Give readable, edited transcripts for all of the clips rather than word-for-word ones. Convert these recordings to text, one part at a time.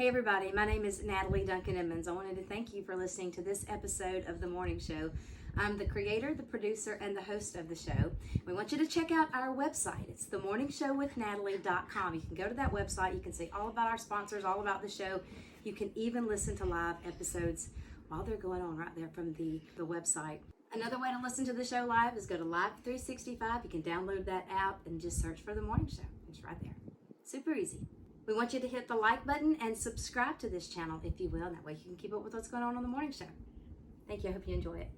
Hey everybody, my name is Natalie Duncan-Emmons. I wanted to thank you for listening to this episode of The Morning Show. I'm the creator, the producer, and the host of the show. We want you to check out our website. It's themorningshowwithnatalie.com. You can go to that website. You can see all about our sponsors, all about the show. You can even listen to live episodes while they're going on right there from the website. Another way to listen to the show live is go to Live 365. You can download that app and just search for The Morning Show. It's right there. Super easy. We want you to hit the like button and subscribe to this channel if you will. That way you can keep up with what's going on The Morning Show. Thank you. I hope you enjoy it.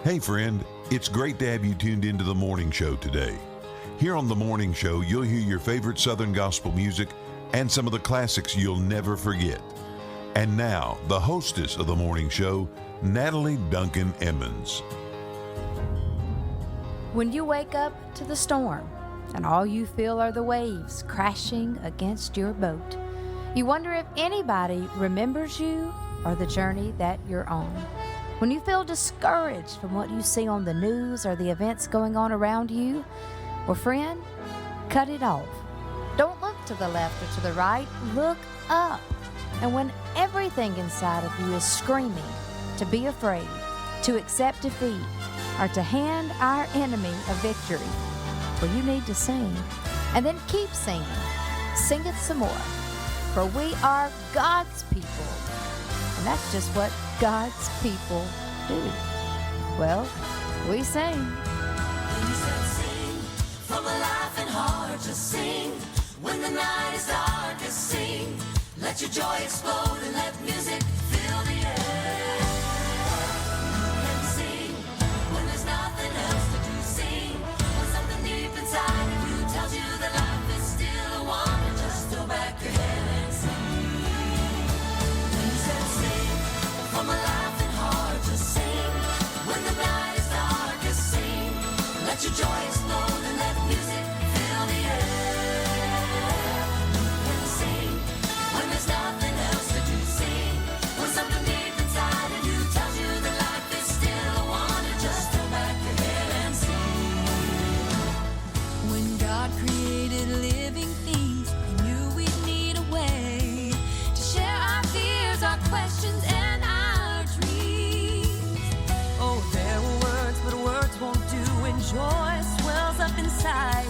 Hey friend, it's great to have you tuned into The Morning Show today. Here on The Morning Show, you'll hear your favorite Southern gospel music and some of the classics you'll never forget. And now, the hostess of The Morning Show, Natalie Duncan-Emmons. When you wake up to the storm and all you feel are the waves crashing against your boat, you wonder if anybody remembers you or the journey that you're on. When you feel discouraged from what you see on the news or the events going on around you, well, friend, cut it off. Don't look to the left or to the right. Look up. And when everything inside of you is screaming to be afraid, to accept defeat, or to hand our enemy a victory, well, you need to sing. And then keep singing. Sing it some more. For we are God's people. And that's just what God's people do. Well, we sing. When you said sing, from a laughing heart, just sing. When the night is darkest, sing. Let your joy explode and let music fill the air. And sing, when there's nothing else to do, sing. When something deep inside of you tells you that life is still a wonder, just throw back your head and sing. When you said sing, from a laughing heart, just sing. When the night is darkest, sing. Let your joy explode and let music fill the air. And sing, when there's nothing else to do, sing. When something deep inside of you tells you that life is still a wonder, just throw back your head and sing. When God created living things, He knew we'd need a way to share our fears, our questions, and our dreams. Oh, there were words, but words won't do when joy swells up inside.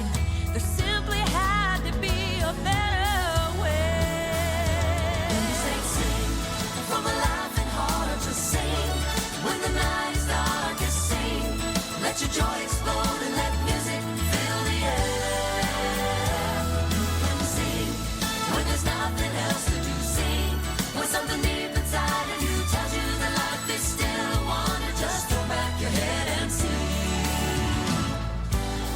There simply had to be a better way. When you say sing, from a laughing heart, just sing. When the night is darkest, sing. Let your joy explode and let music fill the air. You can sing when there's nothing else to do, sing. When something deep inside of you tells you that life is still a wonder, just throw back your head and sing.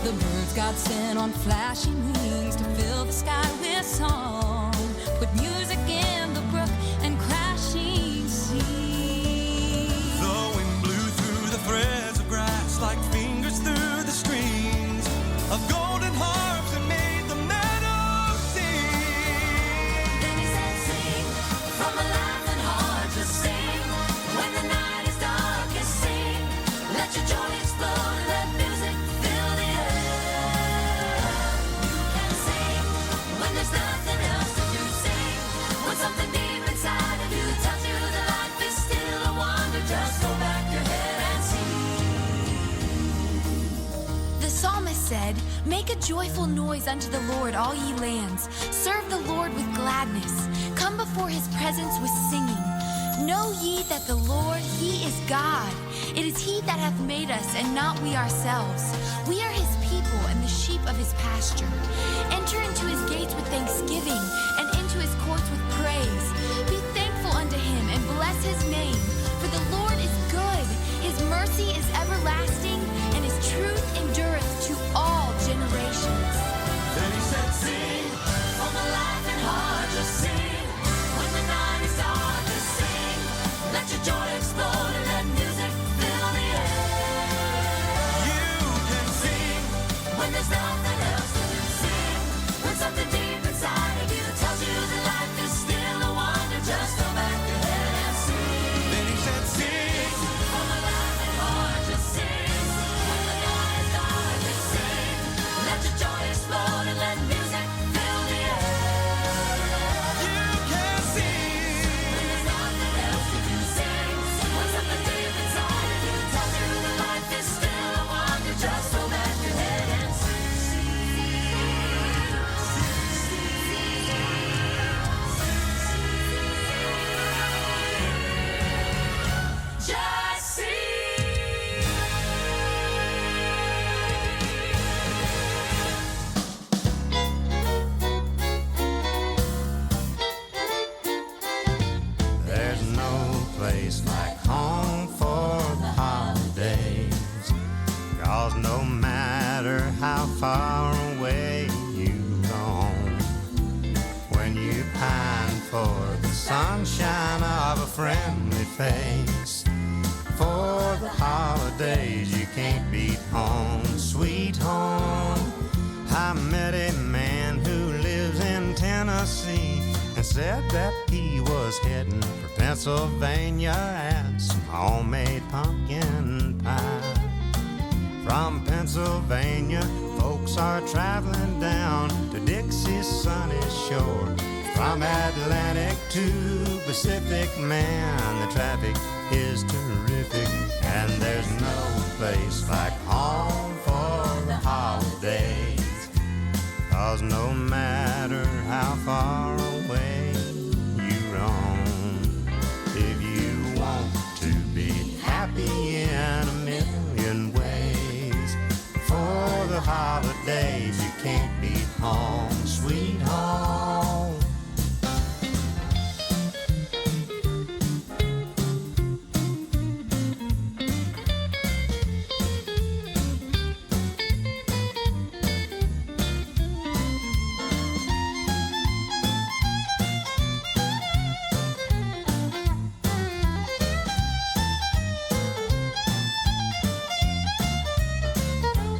The birds God sent on flashing wings to fill the sky with song. Put music in the brook and crashing sea. The wind blew through the threads of grass like fingers through the strings of golden harps that made the meadow sing. Then he said sing, from a laughing heart just sing. When the night is darkest, sing. Let your joy explode and let music fill the air. You can sing when there's nothing else to do, sing. When something deep inside of you tells you that life is still a wonder, just throw back your head and sing. The psalmist said, "Make a joyful noise unto the Lord, all ye lands. Serve the Lord with gladness. Come before his presence with singing. Know ye that the Lord, he is God. It is he that hath made us, and not we ourselves. We are his people and the sheep of his pasture. Enter into his gates with thanksgiving, and into his courts with praise. Be thankful unto him, and bless his name. For the Lord is good. His mercy is everlasting, how far away you've gone. When you pine for the sunshine of a friendly face, for the holidays you can't beat home, sweet home. I met a man who lives in Tennessee and said that he was heading for Pennsylvania and some homemade pumpkin pie. From Pennsylvania, folks are traveling down to Dixie's sunny shore. From Atlantic to Pacific, man, the traffic is terrific. And there's no place like home for the holidays. 'Cause no matter how far away you roam, if you want to be happy in a million ways, for the holidays you can't beat home, sweet home.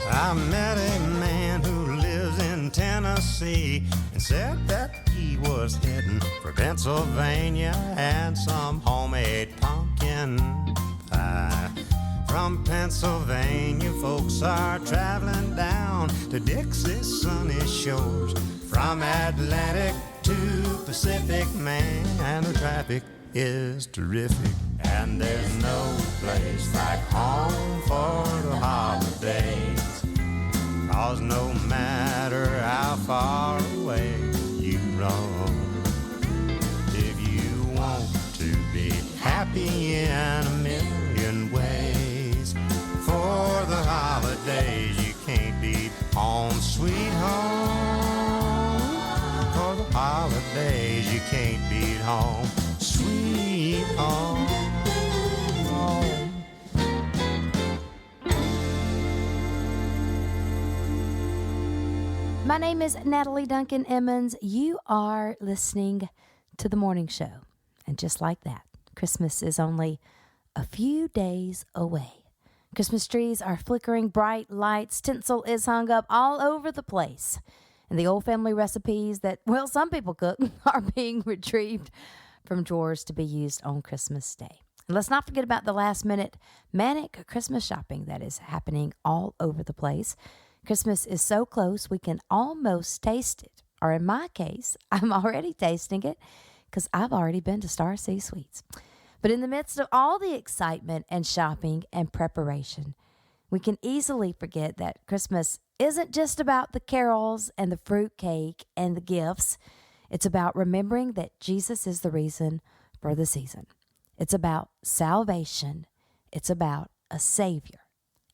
I met a man who lives in Tennessee and said that he was heading for Pennsylvania and some homemade pumpkin pie. From Pennsylvania, folks are traveling down to Dixie's sunny shores. From Atlantic to Pacific, man, the traffic is terrific. And there's no place like home for the holidays. 'Cause no matter how far away you roam, if you want to be happy in a million ways, for the holidays you can't beat home, sweet home. For the holidays you can't beat home, sweet home. My name is Natalie Duncan-Emmons. You are listening to The Morning Show. And just like that, Christmas is only a few days away. Christmas trees are flickering bright lights. Tinsel is hung up all over the place. And the old family recipes that, well, some people cook are being retrieved from drawers to be used on Christmas Day. And let's not forget about the last-minute manic Christmas shopping that is happening all over the place. Christmas is so close, we can almost taste it. Or in my case, I'm already tasting it because I've already been to Star Sea Sweets. But in the midst of all the excitement and shopping and preparation, we can easily forget that Christmas isn't just about the carols and the fruit cake and the gifts. It's about remembering that Jesus is the reason for the season. It's about salvation. It's about a Savior.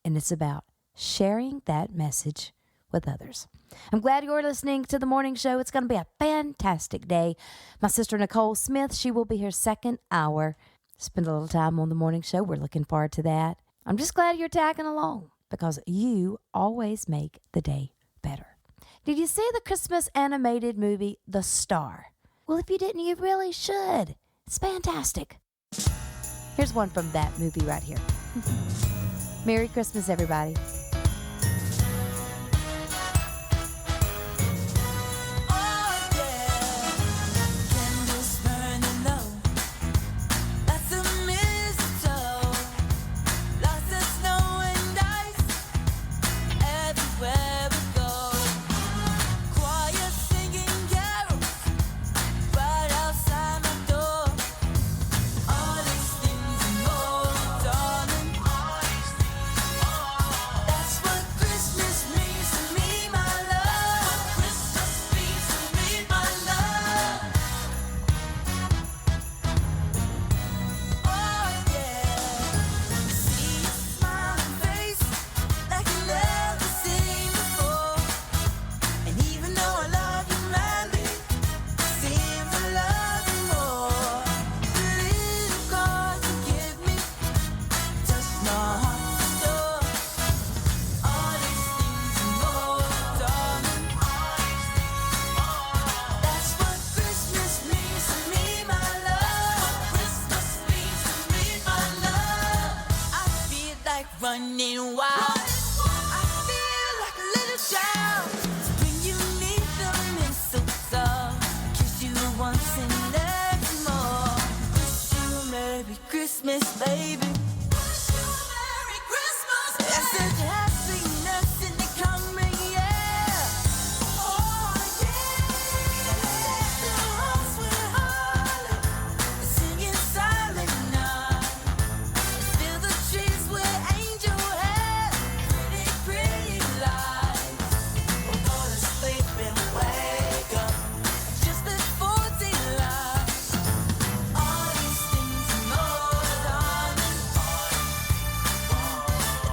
And it's about sharing that message with others. I'm glad you're listening to The Morning Show. It's going to be a fantastic day. My sister Nicole Smith, she will be here second hour. Spend a little time on The Morning Show. We're looking forward to that. I'm just glad you're tagging along because you always make the day better. Did you see the Christmas animated movie, The Star? Well, if you didn't, you really should. It's fantastic. Here's one from that movie right here. Merry Christmas, everybody. All these things and more, darling. All these things and more. running wild. I feel like a little child. Bring you neath the mistletoe. Kiss you once and never more. Wish you a Merry Christmas, baby. Wish you a Merry Christmas, baby. There's such happiness in the coming year. Oh yeah. The hearts will holler, singing silent night. Fill the trees with angel hair, pretty, pretty lights. We'll go to sleep and wake up just before daylight. All these things and more, darling.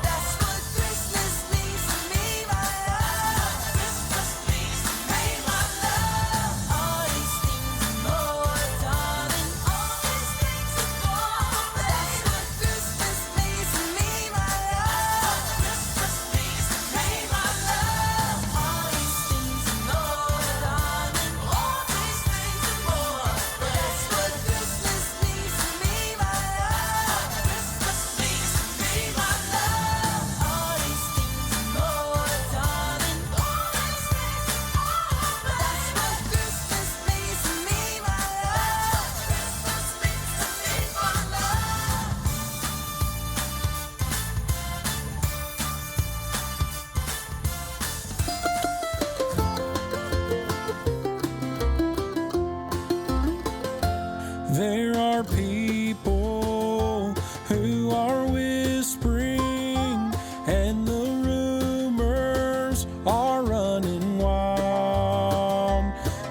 That's what Christmas means to me, my love. Christmas means to me, my love. All these things and more, darling. All these things and more. That's what Christmas means to me, my love. Christmas means to me, my love. All these things and more, darling. All these things and more. That's what Christmas means to me, my love. Christmas means to me, my love. All these things and more, darling. All these things and more. That's what Christmas means to me, my love. Christmas means to me, my love. There are people who are whispering, and the rumors are running wild.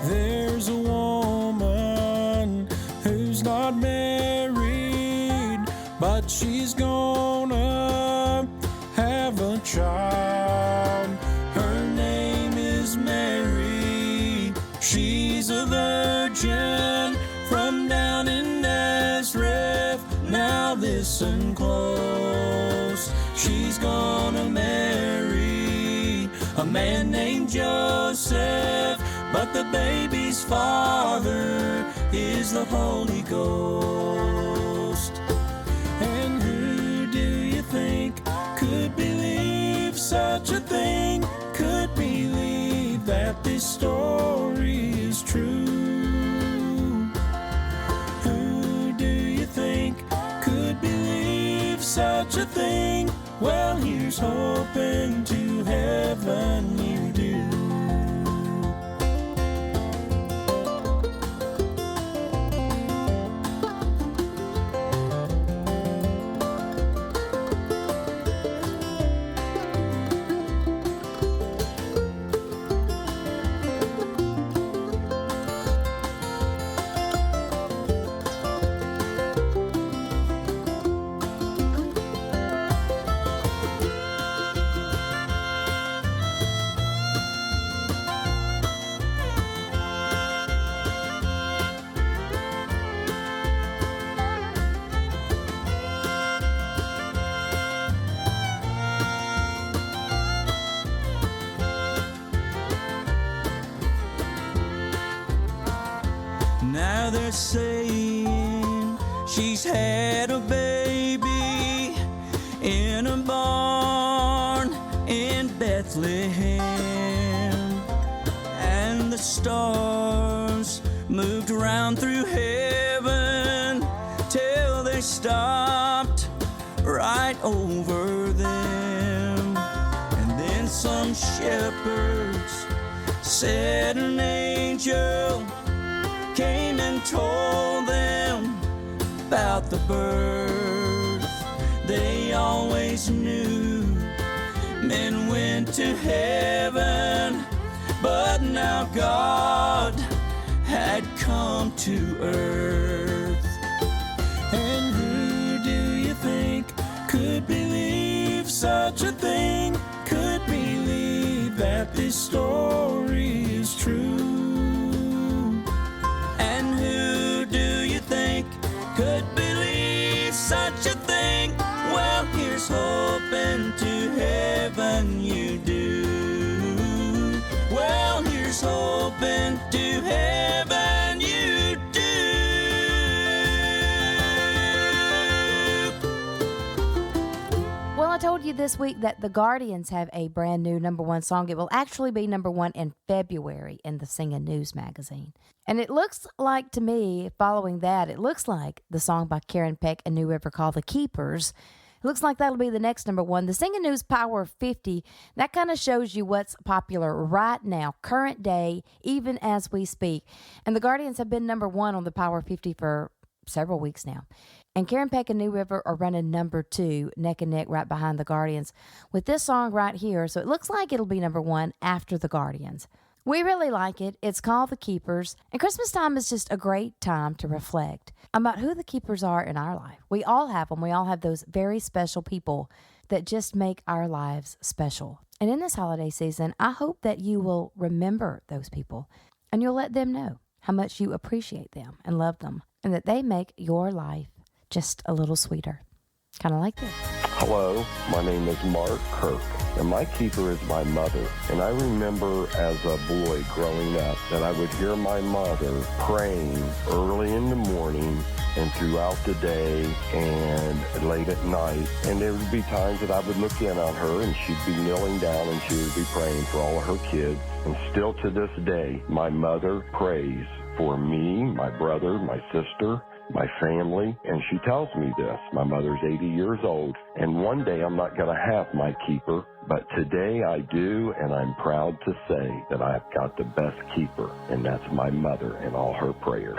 There's a woman who's not married, but she's gonna have a child. Her name is Mary. She's a virgin from down in Nazareth. Now listen close. She's gonna marry a man named Joseph, but the baby's father is the Holy Ghost. And who do you think could believe such a thing? Could believe that this story is true? Who do you think could believe such a thing? Well, here's hoping to heaven you do. Now they're saying she's had a baby in a barn in Bethlehem, and the stars moved around through heaven till they stopped right over them. And then some shepherds said an angel came and told them about the birth. They always knew men went to heaven, but now God had come to earth. And who do you think could believe such a thing? Could believe that this story is true? Could believe such a thing? Well, here's hoping to heaven you do. Well, here's hoping to heaven you do. Well, I told you this week that the Guardians have a brand new #1 song. It will actually be #1 in February in the Singing News magazine. And it looks like to me, following that, it looks like the song by Karen Peck and New River called The Keepers. It looks like that'll be the next #1. The Singing News Power 50, that kind of shows you what's popular right now, current day, even as we speak. And the Guardians have been #1 on the Power 50 for several weeks now. And Karen Peck and New River are running #2, neck and neck, right behind the Guardians with this song right here. So it looks like it'll be #1 after the Guardians. We really like it. It's called The Keepers. And Christmas time is just a great time to reflect about who the keepers are in our life. We all have them. We all have those very special people that just make our lives special. And in this holiday season, I hope that you will remember those people and you'll let them know how much you appreciate them and love them and that they make your life just a little sweeter. Kind of like this. Hello, my name is Mark Kirk, and my keeper is my mother. And I remember as a boy growing up that I would hear my mother praying early in the morning and throughout the day and late at night. And there would be times that I would look in on her and she'd be kneeling down and she would be praying for all of her kids. And still to this day, my mother prays for me, my brother, my sister, my family, and she tells me this. My mother's 80 years old, and one day I'm not going to have my keeper, but today I do, and I'm proud to say that I've got the best keeper, and that's my mother and all her prayers.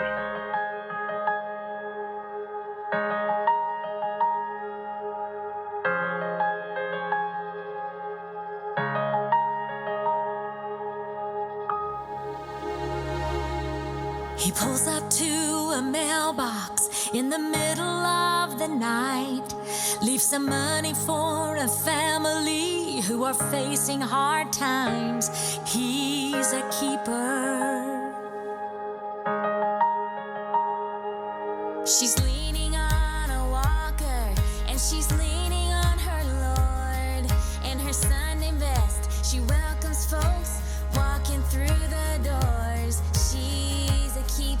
He pulls up to a mailbox in the middle of the night, leaves some money for a family who are facing hard times. He's a keeper. She's leaning on a walker and she's leaning on her Lord. In her Sunday best, she welcomes folks walking through the doors. She's a keeper.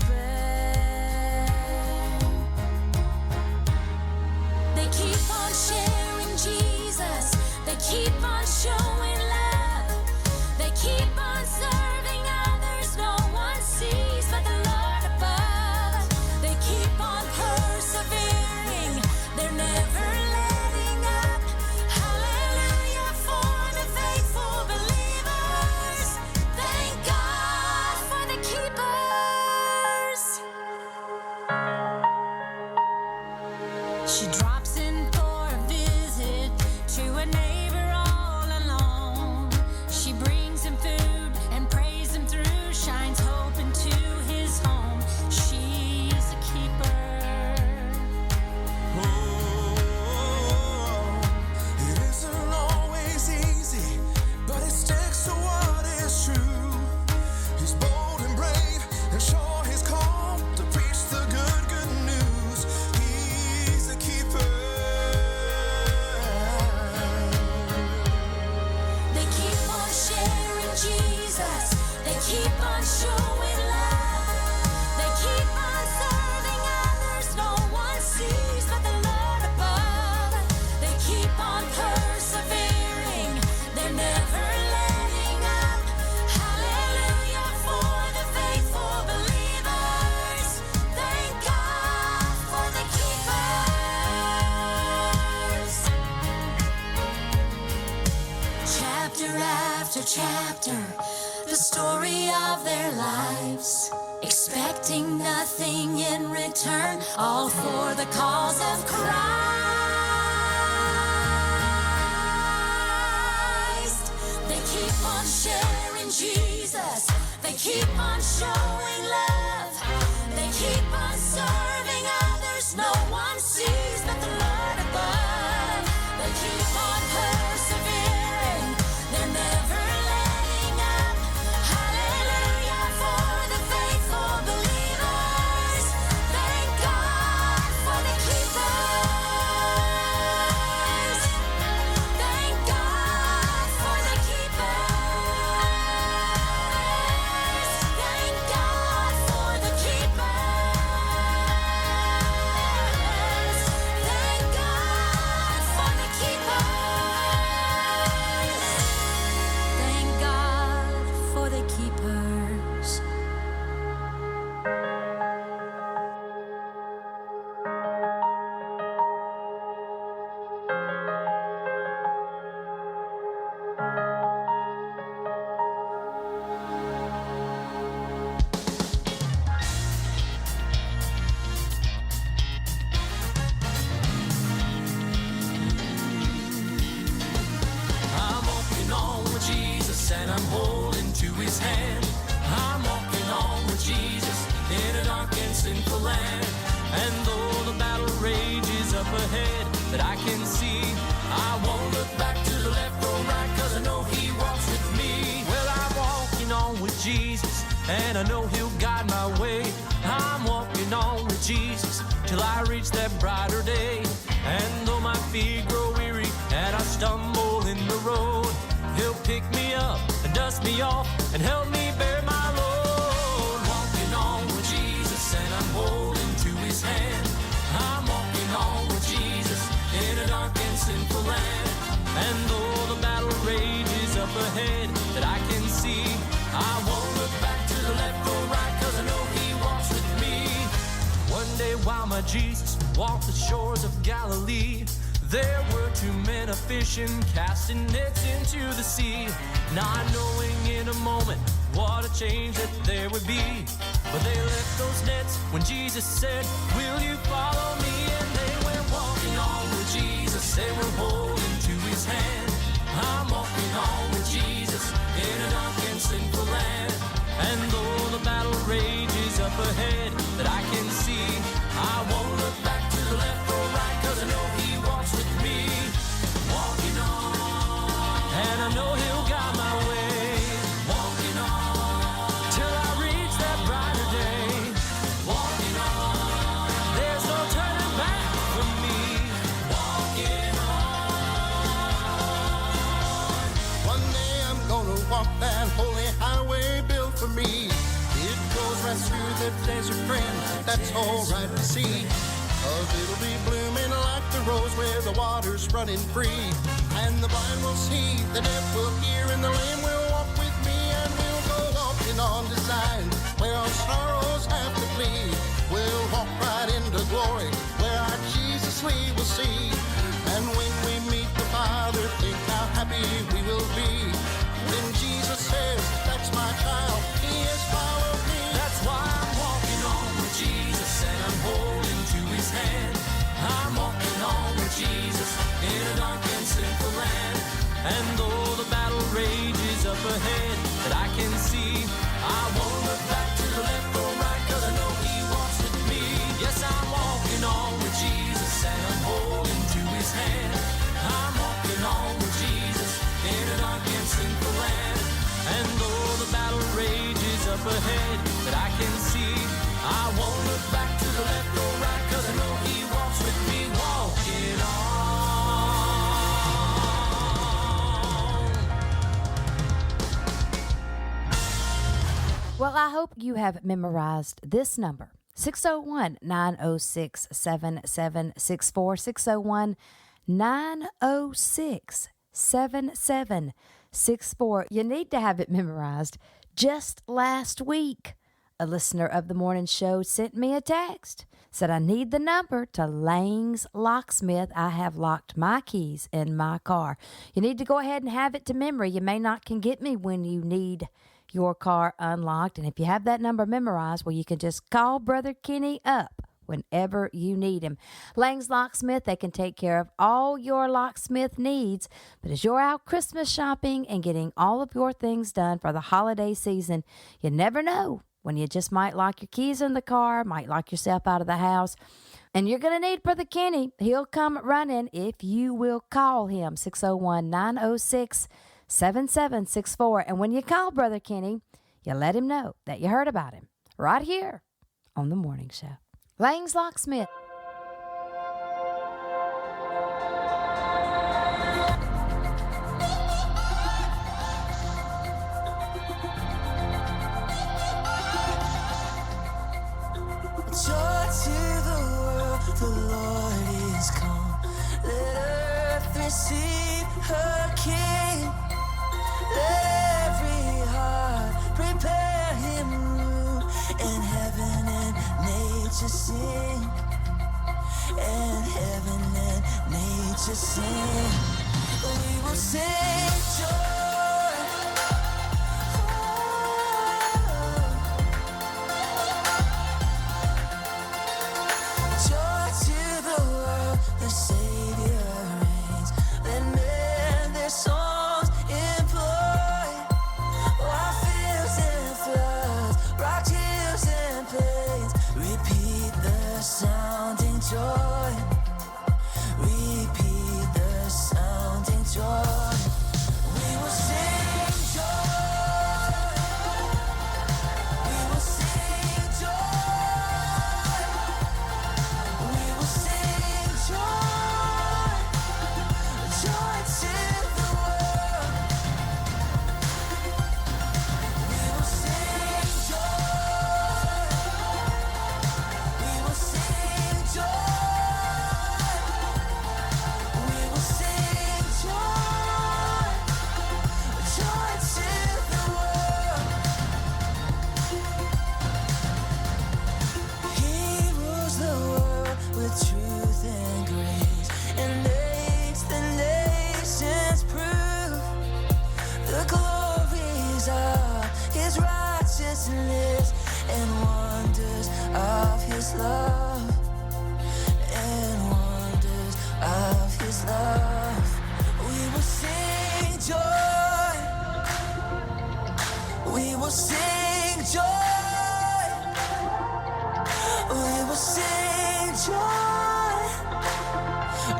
They keep on sharing Jesus. They keep on showing love. They keep on serving others no one sees but the Lord above. They keep on persevering. They're never letting up. Hallelujah for the faithful believers. Thank God for the keepers. She drops in for a visit to a neighbor all alone. She brings him food and prays him through, shines hope into his home. She's a keeper. It isn't always easy, but it sticks to what is true. He's bold and brave and sure he's called to preach the good news. He's a keeper. They keep on sharing Jesus. They keep on showing love. They keep on serving others no one sees but the Lord above. They keep on persevering. They're never letting up. Hallelujah for the faithful believers. Thank God for the keepers. Chapter after chapter, the story of their lives, expecting nothing in return, all for the cause of Christ. They keep on sharing Jesus. They keep on showing love. They keep on serving others no one sees but the Lord above. They keep on persevering. They're never letting up. Hallelujah for the faithful believers. Thank God for the keepers. Thank God for the keepers. Thank God Jesus and I'm holding to his hand. I'm walking on with Jesus in a dark and sinful land. And though the battle rages up ahead that I can see, I won't look back to the left or right, cause I know he walks with me. Well, I'm walking on with Jesus, and I know he'll guide my way. I'm walking on with Jesus till I reach that brighter day. And though my feet grow weary and I stumble in the road, he'll pick me up and dust me off and help me bear my load. Walking on with Jesus and I'm holding to his hand. I'm walking on with Jesus in a dark and sinful land. And though the battle rages up ahead that I can see, I won't look back to the left or right, cause I know he walks with me. One day while my Jesus walked the shores of Galilee, there were two men a-fishing, casting nets into the sea, not knowing in a moment what a change that there would be. But they left those nets when Jesus said, will you follow me? And they went walking on with Jesus, they were holding to his hand. I'm walking on with Jesus in a dark and sinful land. And though the battle rages up ahead that I can see, I won't look back to the left or right, cause I know he walks with me. Walking on, and I know he'll guide my way. Walking on, till I reach that brighter day. Walking on, there's no turning back for me. Walking on. One day I'm gonna walk that holy highway built for me. It goes right through the desert, friend, that's all right to see. 'Cause it'll be blooming like the rose where the water's running free. And the blind will see, the deaf will hear, and the lame will walk with me. And we'll go walking on to Zion, where our sorrows have to flee. We'll walk right into glory, where our Jesus we will see. And when we meet the Father, think how happy we will be. When Jesus says, that's my child, he has followed me. That's why I'm walking on with Jesus and I'm holding to his hand. I'm walking on with Jesus in a dark and sinful land. And though the battle rages up ahead that I can see, I won't look back to the left or right, cause I know he walks with me. Yes, I'm walking on with Jesus and I'm holding to his hand. I'm walking on with Jesus in a dark and sinful land. And though the battle rages up ahead that I can see, I won't look back to the left or right, cause I know he walks with me. Walking on. Well, I hope you have memorized this number, 601-906-7764, 601-906-7764. You need to have it memorized. Just last week, a listener of the morning show sent me a text, said, I need the number to Lang's Locksmith. I have locked my keys in my car. You need to go ahead and have it to memory. You may not can get me when you need your car unlocked. And if you have that number memorized, well, you can just call Brother Kenny up whenever you need him. Lang's Locksmith, they can take care of all your locksmith needs. But as you're out Christmas shopping and getting all of your things done for the holiday season, you never know when you just might lock your keys in the car, might lock yourself out of the house. And you're going to need Brother Kenny. He'll come running if you will call him, 601-906-7764. And when you call Brother Kenny, you let him know that you heard about him right here on The Morning Show. Lang's Locksmith. Joy to the world, the Lord is come. Let earth receive her King. Let every heart prepare him room. And heaven and nature sing. And heaven and nature sing. We will sing joy. The Savior reigns. Let men their songs employ. His love and wonders of His love. We will sing joy. We will sing joy. We will sing joy.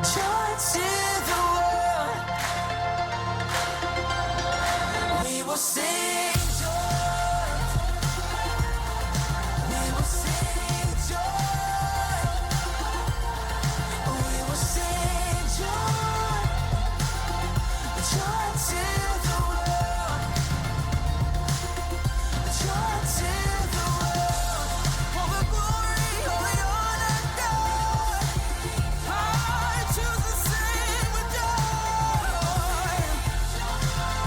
Joy to the world. We will sing joy. We will sing joy. We will sing joy. Joy to the world. Joy to the world. All the glory, all the honor, God. I choose to sing with joy.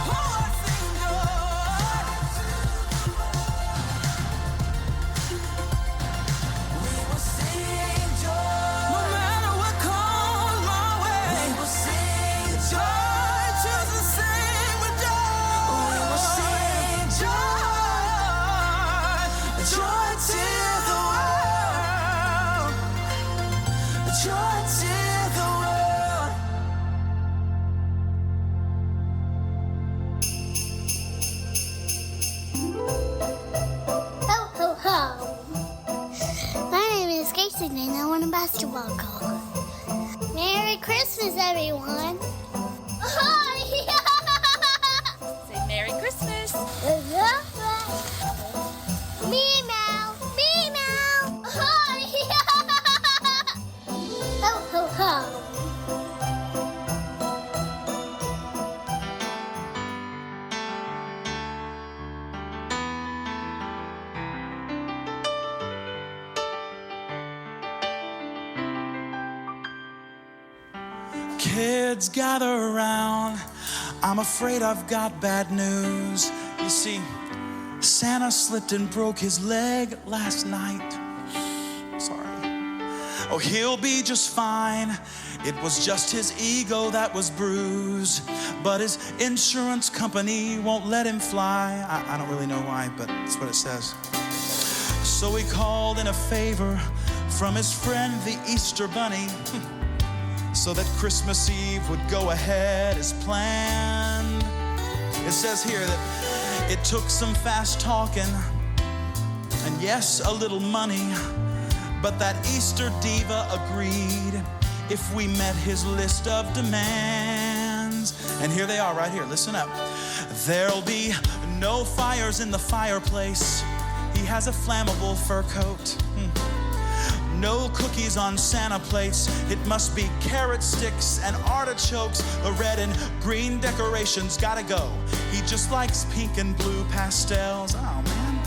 Oh, I sing joy. We will sing joy. No matter what comes my way. We will sing joy. Choose to sing with joy. We will sing joy. Joy to the world. Joy to the world. Ho, ho, ho. My name is Casey and I want a basketball goal. Merry Christmas, everyone. Say Merry Christmas. Meow, meow. Ho, ho, ho. Kids, gather around. I'm afraid I've got bad news. You see, Santa slipped and broke his leg last night. Sorry. Oh, he'll be just fine. It was just his ego that was bruised. But his insurance company won't let him fly. I don't really know why, but that's what it says. So he called in a favor from his friend, the Easter Bunny, so that Christmas Eve would go ahead as planned. It says here that it took some fast talking and yes, a little money, but that Easter diva agreed if we met his list of demands. And here they are right here, listen up. There'll be no fires in the fireplace. He has a flammable fur coat. No cookies on Santa plates. It must be carrot sticks and artichokes. The red and green decorations gotta go. He just likes pink and blue pastels. Oh man.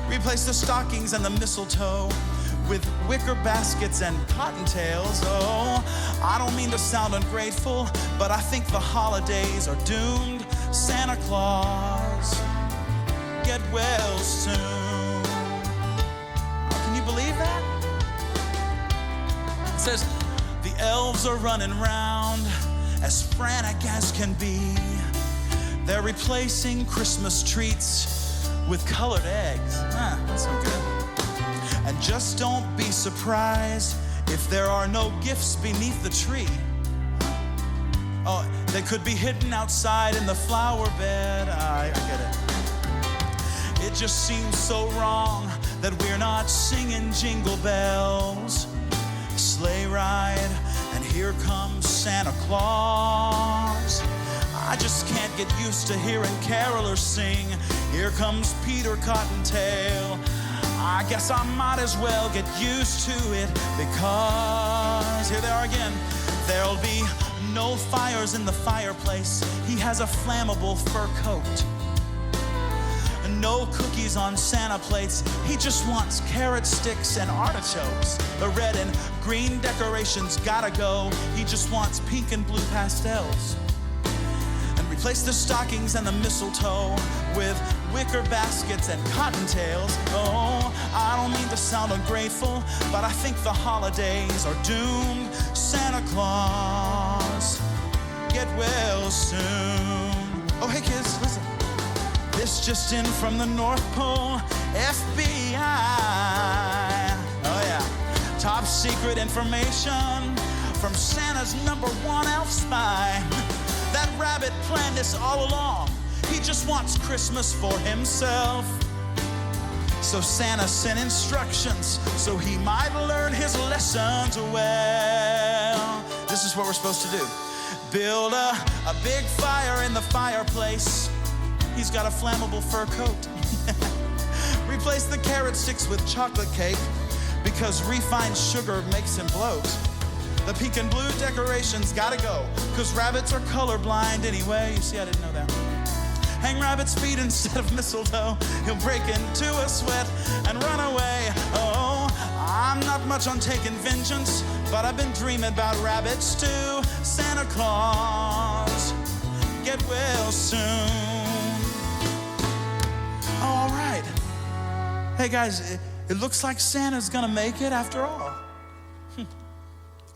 Replace the stockings and the mistletoe with wicker baskets and cottontails. Oh, I don't mean to sound ungrateful, but I think the holidays are doomed. Santa Claus, get well soon. Oh, can you believe that? It says, the elves are running round as frantic as can be. They're replacing Christmas treats with colored eggs. That's so good. And just don't be surprised if there are no gifts beneath the tree. Oh, they could be hidden outside in the flower bed. I get it. It just seems so wrong that we're not singing jingle bells. Sleigh ride, and here comes Santa Claus. I just can't get used to hearing carolers sing, here comes Peter Cottontail. I guess I might as well get used to it, because here they are again. There'll be no fires in the fireplace. He has a flammable fur coat. No cookies on Santa plates. He just wants carrot sticks and artichokes. The red and green decorations gotta go. He just wants pink and blue pastels. And replace the stockings and the mistletoe with wicker baskets and cottontails. Oh, I don't mean to sound ungrateful, but I think the holidays are doomed. Santa Claus, get well soon. Oh, hey kids, listen. This just in from the North Pole, FBI. Oh yeah. Top secret information from Santa's #1 elf spy. That rabbit planned this all along. He just wants Christmas for himself. So Santa sent instructions so he might learn his lessons well. This is what we're supposed to do. Build a big fire in the fireplace. He's got a flammable fur coat. Replace the carrot sticks with chocolate cake because refined sugar makes him bloat. The pink and blue decorations gotta go because rabbits are colorblind anyway. You see, I didn't know that. Hang rabbit's feet instead of mistletoe. He'll break into a sweat and run away. Oh, I'm not much on taking vengeance, but I've been dreaming about rabbits too. Santa Claus, get well soon. All right. Hey guys, it looks like Santa's gonna make it after all.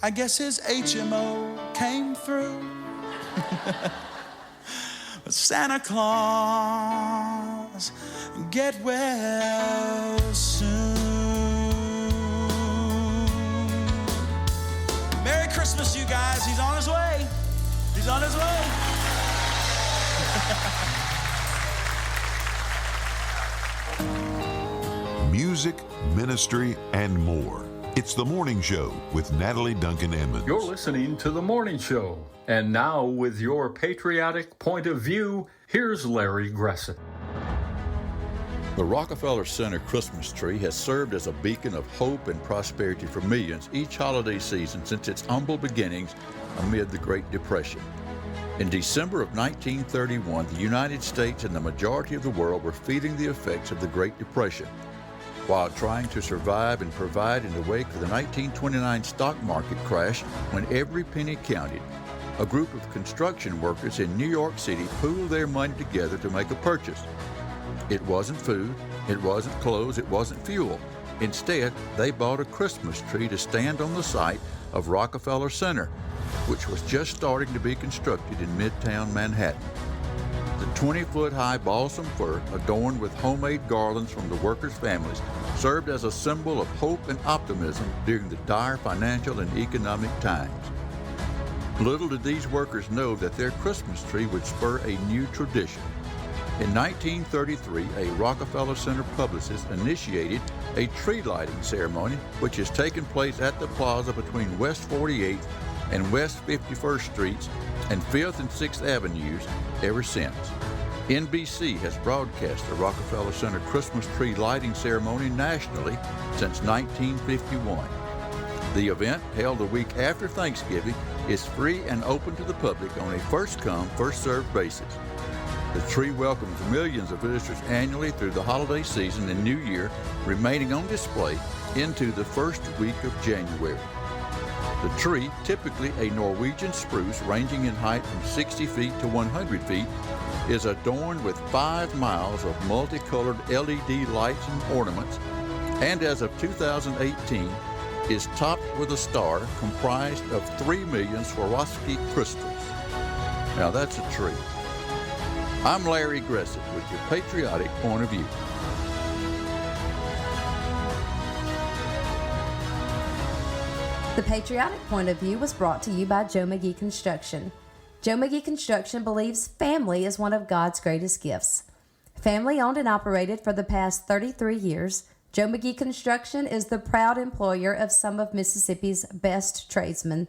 I guess his HMO came through. But Santa Claus, get well soon. Merry Christmas, you guys. He's on his way. He's on his way. Music, ministry, and more. It's The Morning Show with Natalie Duncan-Emmons. You're listening to The Morning Show. And now, with your patriotic point of view, here's Larry Gressett. The Rockefeller Center Christmas tree has served as a beacon of hope and prosperity for millions each holiday season since its humble beginnings amid the Great Depression. In December of 1931, the United States and the majority of the world were feeling the effects of the Great Depression. While trying to survive and provide in the wake of the 1929 stock market crash when every penny counted, a group of construction workers in New York City pooled their money together to make a purchase. It wasn't food, it wasn't clothes, it wasn't fuel. Instead, they bought a Christmas tree to stand on the site of Rockefeller Center, which was just starting to be constructed in Midtown Manhattan. The 20-foot-high balsam fir, adorned with homemade garlands from the workers' families, served as a symbol of hope and optimism during the dire financial and economic times. Little did these workers know that their Christmas tree would spur a new tradition. In 1933, a Rockefeller Center publicist initiated a tree lighting ceremony, which has taken place at the plaza between West 48th and West 51st Streets and 5th and 6th Avenues ever since. NBC has broadcast the Rockefeller Center Christmas tree lighting ceremony nationally since 1951. The event, held a week after Thanksgiving, is free and open to the public on a first-come, first-served basis. The tree welcomes millions of visitors annually through the holiday season and New Year, remaining on display into the first week of January. The tree, typically a Norwegian spruce ranging in height from 60 feet to 100 feet, is adorned with 5 miles of multicolored LED lights and ornaments, and as of 2018, is topped with a star comprised of 3 million Swarovski crystals. Now that's a tree. I'm Larry Gressett with your patriotic point of view. The Patriotic Point of View was brought to you by Joe McGee Construction. Joe McGee Construction believes family is one of God's greatest gifts. Family owned and operated for the past 33 years, Joe McGee Construction is the proud employer of some of Mississippi's best tradesmen.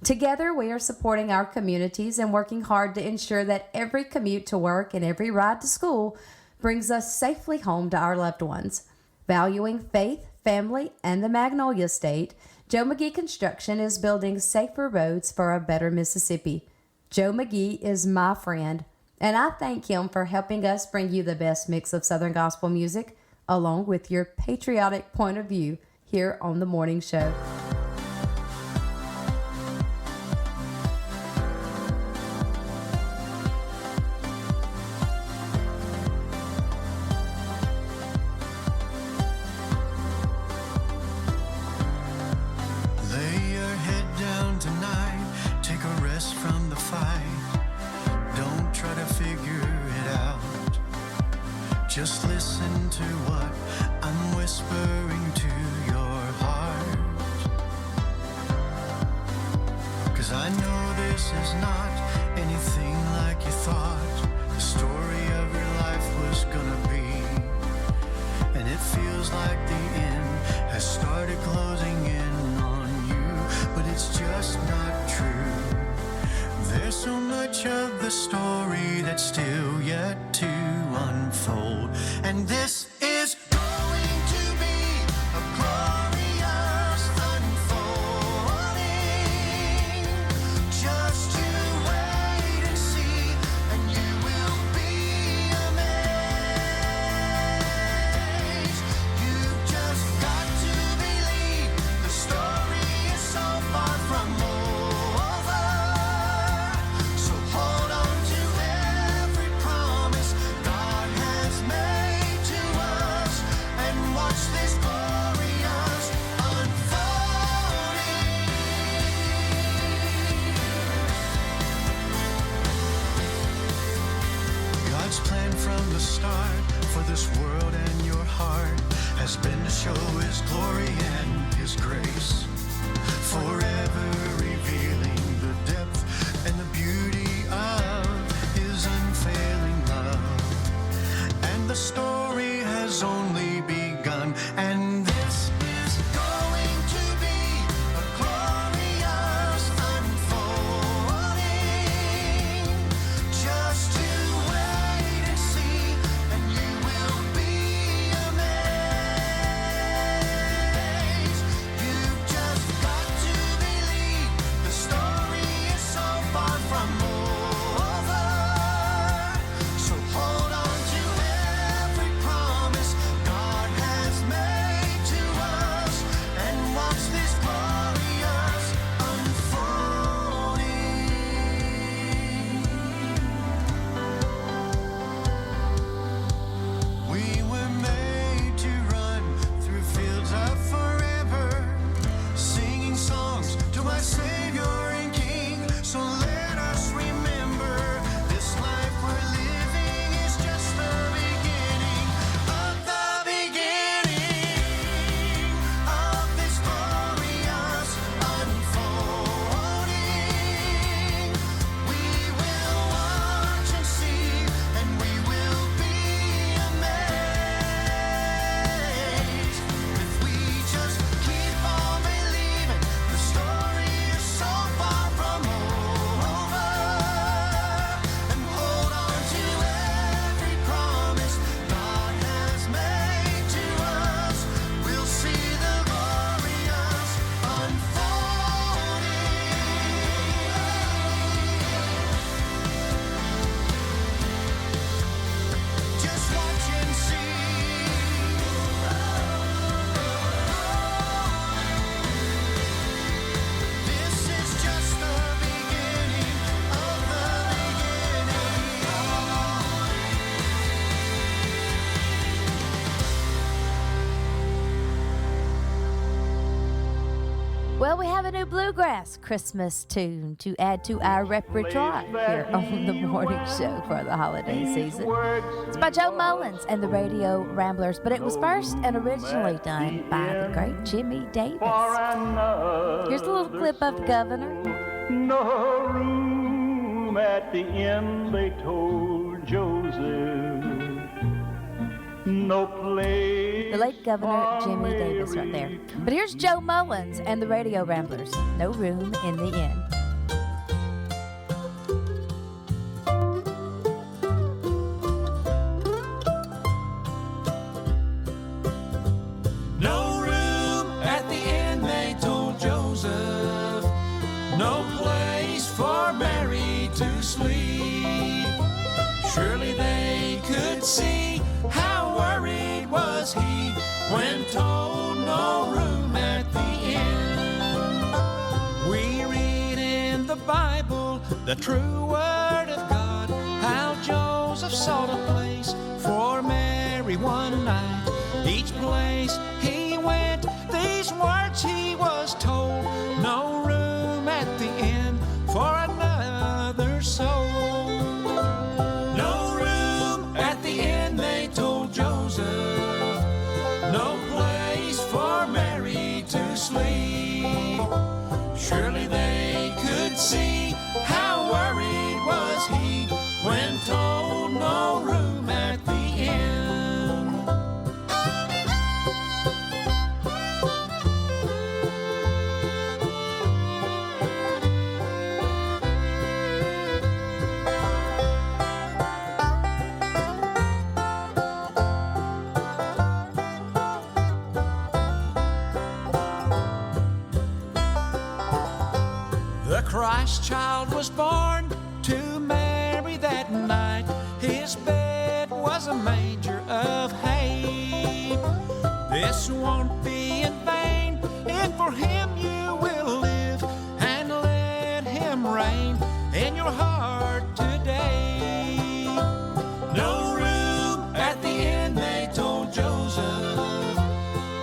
Together, we are supporting our communities and working hard to ensure that every commute to work and every ride to school brings us safely home to our loved ones. Valuing faith, family, and the Magnolia State, Joe McGee Construction is building safer roads for a better Mississippi. Joe McGee is my friend, and I thank him for helping us bring you the best mix of Southern gospel music, along with your patriotic point of view here on The Morning Show. Lay your head down tonight, take a rest from the fight. Don't try to figure it out. Just listen to what I'm whispering to your heart. know this is not anything like you thought the story of your life was gonna be. And it feels like the end has started closing in on you, but it's just not true. There's so much of the story that's still yet to unfold, and this is going to be a glorious unfolding. Just you wait and see, and you will be amazed. You've just got to believe the story is so far from over. So hold on to every promise God has made to us, and watch this glorious unfolding. God's plan from the start for this world and your heart has been to show His glory and His grace, forever revealing the depth and the beauty of His unfailing love. And the story has only begun, and this is going to be a glorious unfolding. Just you wait and see, and you will be amazed. You've just got to believe the story is so far from over. So hold on to every promise God has made to us, and watch this glorious unfolding. We were made to run through fields of forever, singing songs to my Savior and King. So let us remember this life we're living is just the beginning of this glorious unfolding. We will watch and see, and we will be amazed if we just keep on believing the story is so far from over, and hold on to every promise God has made to us. We'll see the glorious unfolding. Just watch and see. This is just the beginning of the Well, we have a new bluegrass Christmas tune to add to our repertoire here on the morning show for the holiday season. It's by Joe Mullins and the Radio Ramblers, but it was first and originally done by the great Jimmy Davis. Here's a little clip of the governor. No room at the inn, they told Joseph. No place. The late Governor Jimmy Davis right there. But here's Joe Mullins and the Radio Ramblers. No room in the inn. No room at the inn, they told Joseph. No place for Mary to sleep. Surely they could see how worried was he when told no room at the inn. We read in the Bible, the true word of God, how Joseph sought a place for Mary one night. Each place he went, these words he was told, no room at the inn for another soul. No room at the inn, they told Joseph. No place for Mary to sleep. Surely they could see how worried was he when told no room at the inn. The Christ child was born to Mary that night. His bed was a manger of hay. This won't be in vain if for him you will live and let him reign in your heart today. No room at the inn, they told Joseph.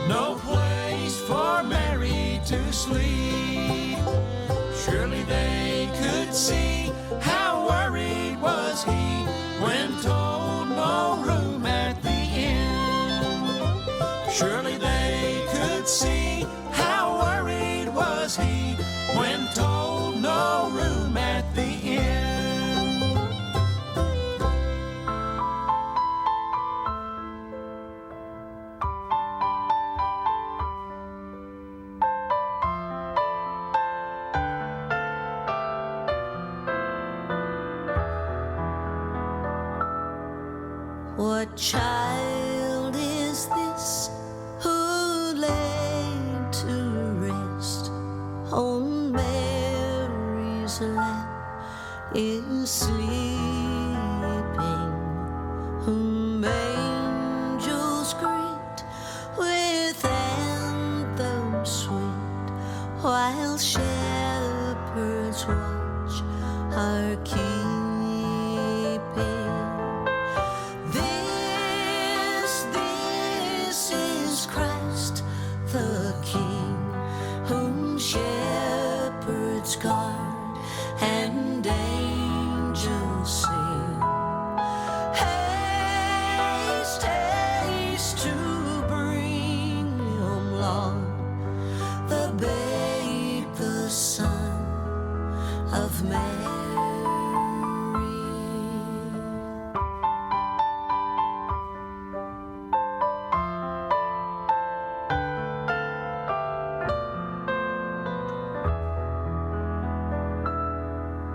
No place for Mary to sleep. Surely they could see how worried was he when told no room at the inn. Surely they could see how worried was he when told no room at the inn. What child is this who laid to rest on Mary's lap is sleeping, whom angels greet with anthems sweet, while shepherds watch our keeping. This is Christ the King, whom shepherds guard and angels sing. Haste, haste to bring him, Lord, the babe, the Son of Mary.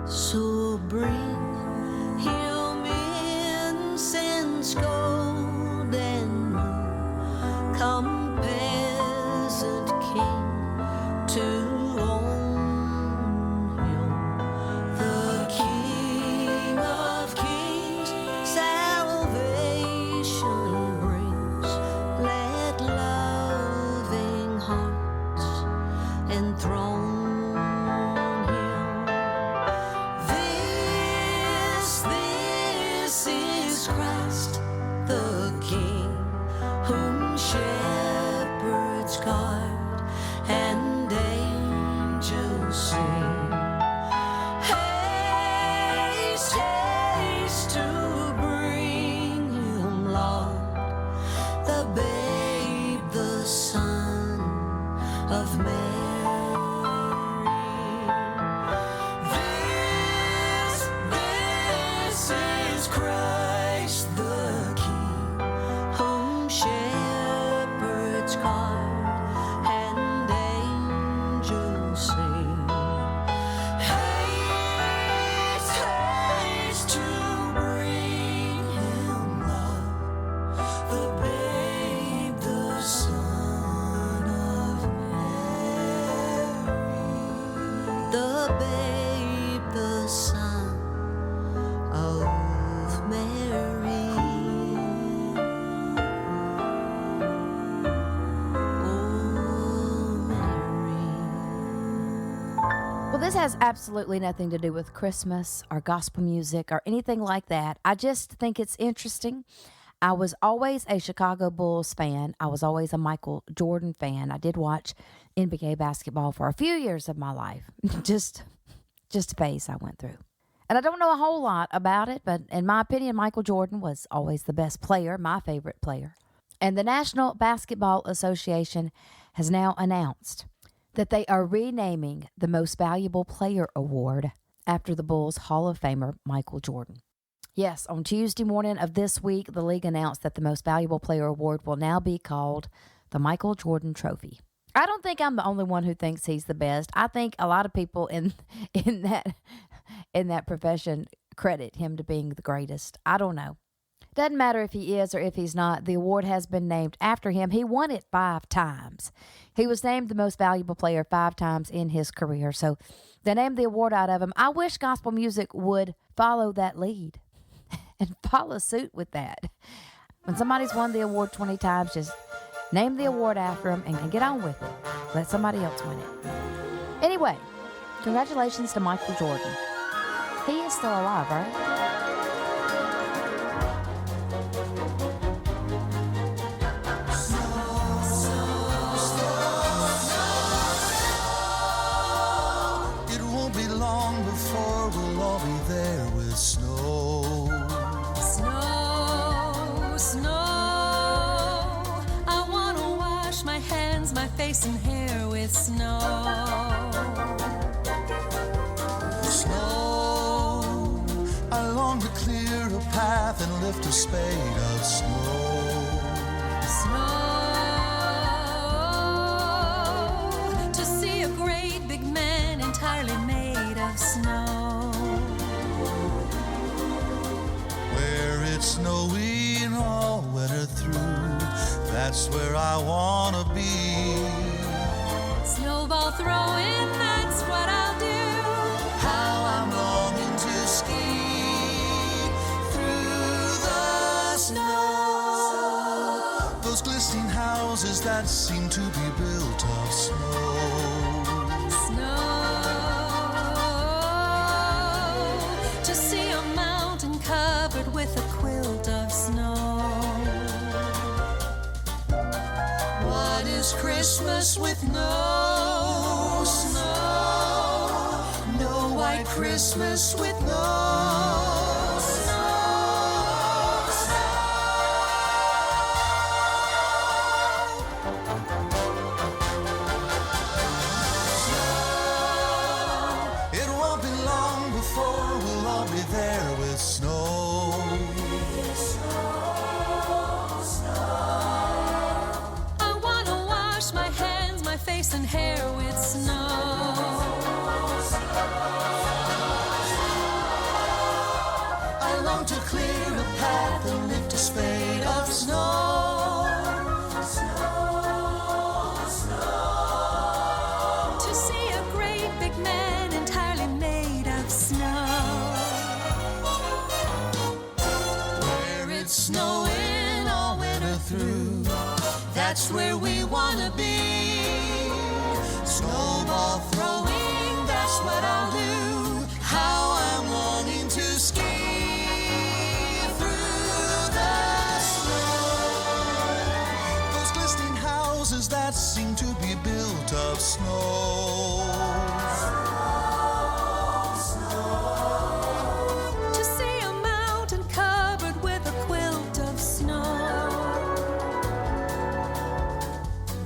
So bring him incense, gold and myrrh. Come, peasant king, to own him, the King of kings. Salvation brings. Let loving hearts enthrone. This is Christ the King, whom shepherds guard and angels sing. Haste, haste to bring him, Lord, the babe, the Son of Mary. This is Christ the King, whom shepherds guard and angels sing. Haste, haste to bring him, Lord, the babe, the Son of Mary. The babe, the Son of Mary. Oh, Mary. Well, this has absolutely nothing to do with Christmas or gospel music or anything like that. I just think it's interesting. I was always a Chicago Bulls fan. I was always a Michael Jordan fan. I did watch NBA basketball for a few years of my life. just a phase I went through. And I don't know a whole lot about it, but in my opinion, Michael Jordan was always the best player, my favorite player. And the National Basketball Association has now announced that they are renaming the Most Valuable Player Award after the Bulls Hall of Famer Michael Jordan. Yes, on Tuesday morning of this week, the league announced that the Most Valuable Player Award will now be called the Michael Jordan Trophy. I don't think I'm the only one who thinks he's the best. I think a lot of people in that profession credit him to being the greatest. I don't know. Doesn't matter if he is or if he's not. The award has been named after him. He won it 5 times. He was named the most valuable player 5 times in his career. So they named the award out of him. I wish gospel music would follow that lead and follow suit with that. When somebody's won the award 20 times, just name the award after him and get on with it. Let somebody else win it. Anyway, congratulations to Michael Jordan. He is still alive, right? Before we'll all be there with snow. Snow, snow. I want to wash my hands, my face and hair with snow. Snow. I long to clear a path and lift a spade of snow. Snow. To see a great big man entirely made of snow. Where it's snowy all winter through, that's where I wanna be. Snowball throwing, that's what I'll do. How I'm longing to ski through the snow. Those glistening houses that seem to be built of snow. With a quilt of snow. What is Christmas with no snow? No white Christmas with no snow. It won't be long before we'll all be there with snow. Face and hair with snow. I long to clear a path and lift a spade of snow. Snow, snow. To see a great big man entirely made of snow. Where it's snowing all winter through, that's where we wanna be. Snowball throwing, that's what I'll do. How I'm longing to ski through the snow. Those glistening houses that seem to be built of snow. Snow. To see a mountain covered with a quilt of snow.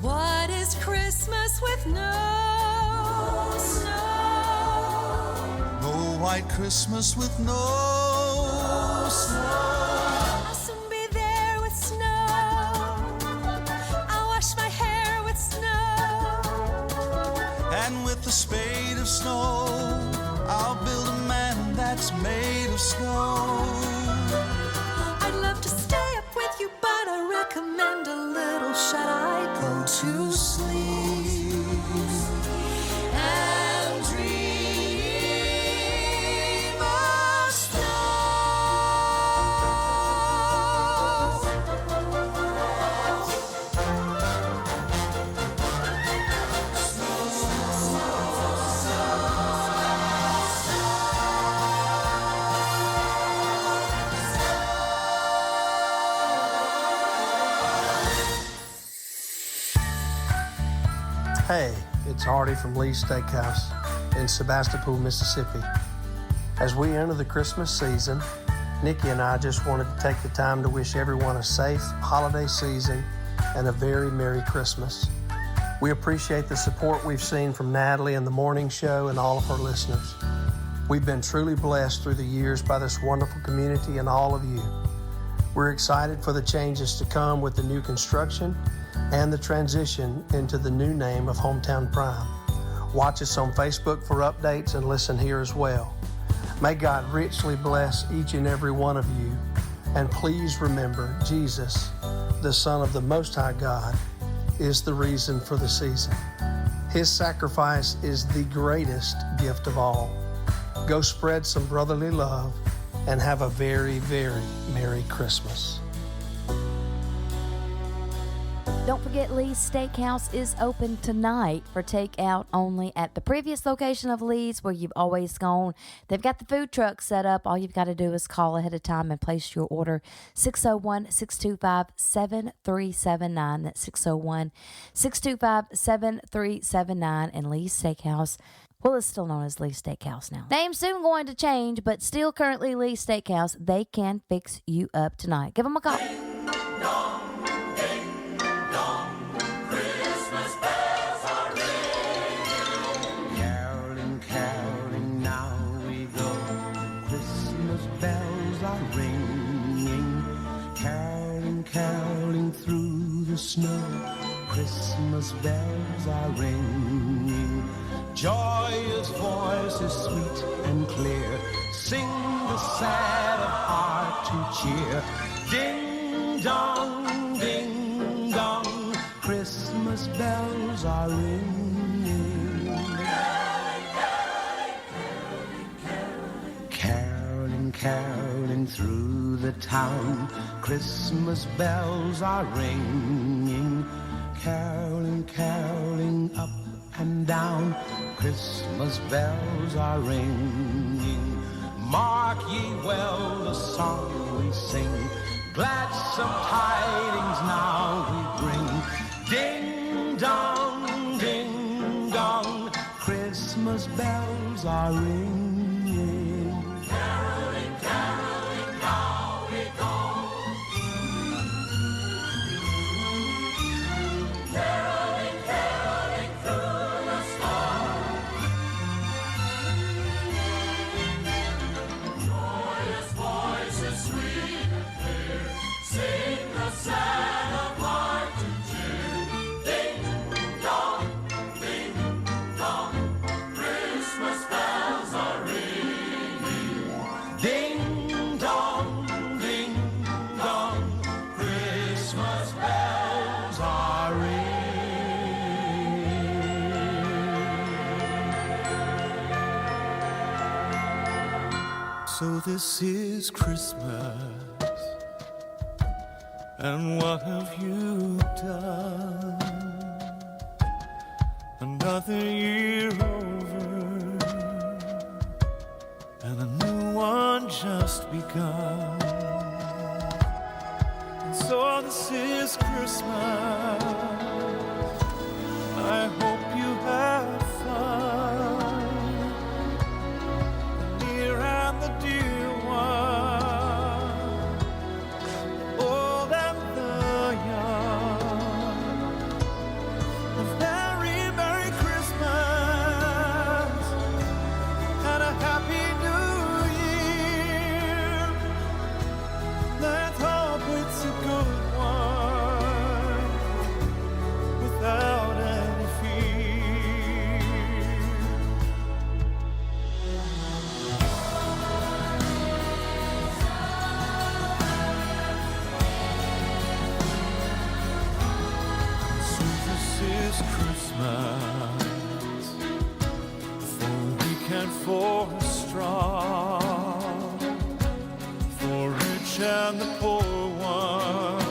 What is Christmas with no snow? No white Christmas with no snow. I'll soon be there with snow. I'll wash my hair with snow. And with a spade of snow, I'll build a man that's made of snow. I'd love to stay up with you, but I recommend a little shut-eye. Go to sleep and dream of snow. Hey, it's Hardy from Lee's Steakhouse in Sebastopol, Mississippi. As we enter the Christmas season, Nikki and I just wanted to take the time to wish everyone a safe holiday season and a very Merry Christmas. We appreciate the support we've seen from Natalie and the morning show and all of her listeners. We've been truly blessed through the years by this wonderful community and all of you. We're excited for the changes to come with the new construction and the transition into the new name of Hometown Prime. Watch us on Facebook for updates and listen here as well. May God richly bless each and every one of you. And please remember, Jesus, the Son of the Most High God, is the reason for the season. His sacrifice is the greatest gift of all. Go spread some brotherly love and have a very, very Merry Christmas. Don't forget, Lee's Steakhouse is open tonight for takeout only at the previous location of Lee's where you've always gone. They've got the food truck set up. All you've got to do is call ahead of time and place your order. 601-625-7379. That's 601-625-7379 and Lee's Steakhouse. Well, it's still known as Lee's Steakhouse now. Name's soon going to change, but still currently Lee's Steakhouse. They can fix you up tonight. Give them a call. Caroling through the snow, Christmas bells are ringing. Joyous voices sweet and clear sing the sad of heart to cheer. Ding dong, ding dong, Christmas bells are ringing. Caroling, caroling through the town, Christmas bells are ringing. Caroling, caroling up and down, Christmas bells are ringing. Mark ye well the song we sing, gladsome tidings now we bring. Ding dong, ding dong, Christmas bells are ringing. Caroling, caroling, now we go. Caroling, caroling through the snow. Joyous voices sweet and clear sing the sad of heart to cheer. Ding dong, Christmas bells are ringing. Ding dong, Christmas bells are ringing. So this is Christmas, and what have you done? Another year over, and a new one just begun. And so this is Christmas. I hope you have fun. The near and the dear one, the old and the young. A very Merry Christmas and a Happy New Year. Let's hope it's a good one without any fear. So this is Christmas, for weak and for strong, for rich and the poor ones.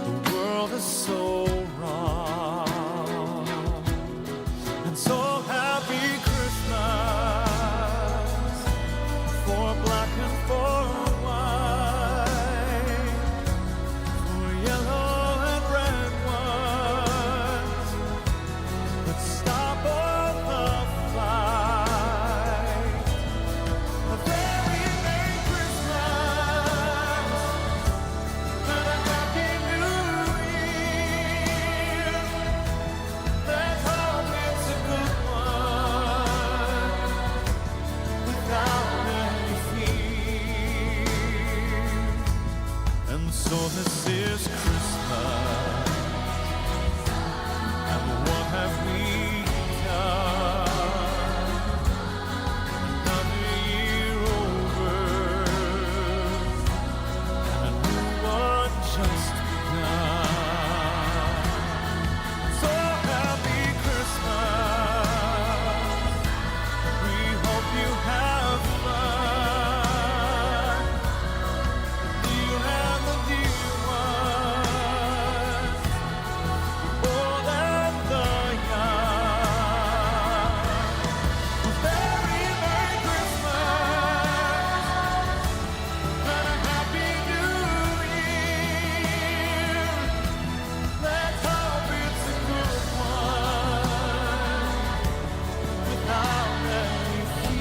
The world is so wrong, and so happy Christmas for black and for white, for yellow and red ones. Let's stop all the fight. A very Merry Christmas. this is Christmas, and what have we done? Another year over, and a new one just begun. So happy Christmas, we hope you have fun. You and the dear ones, old and the young. Very Merry Christmas and a Happy New Year. Let's hope it's a good one without any fear.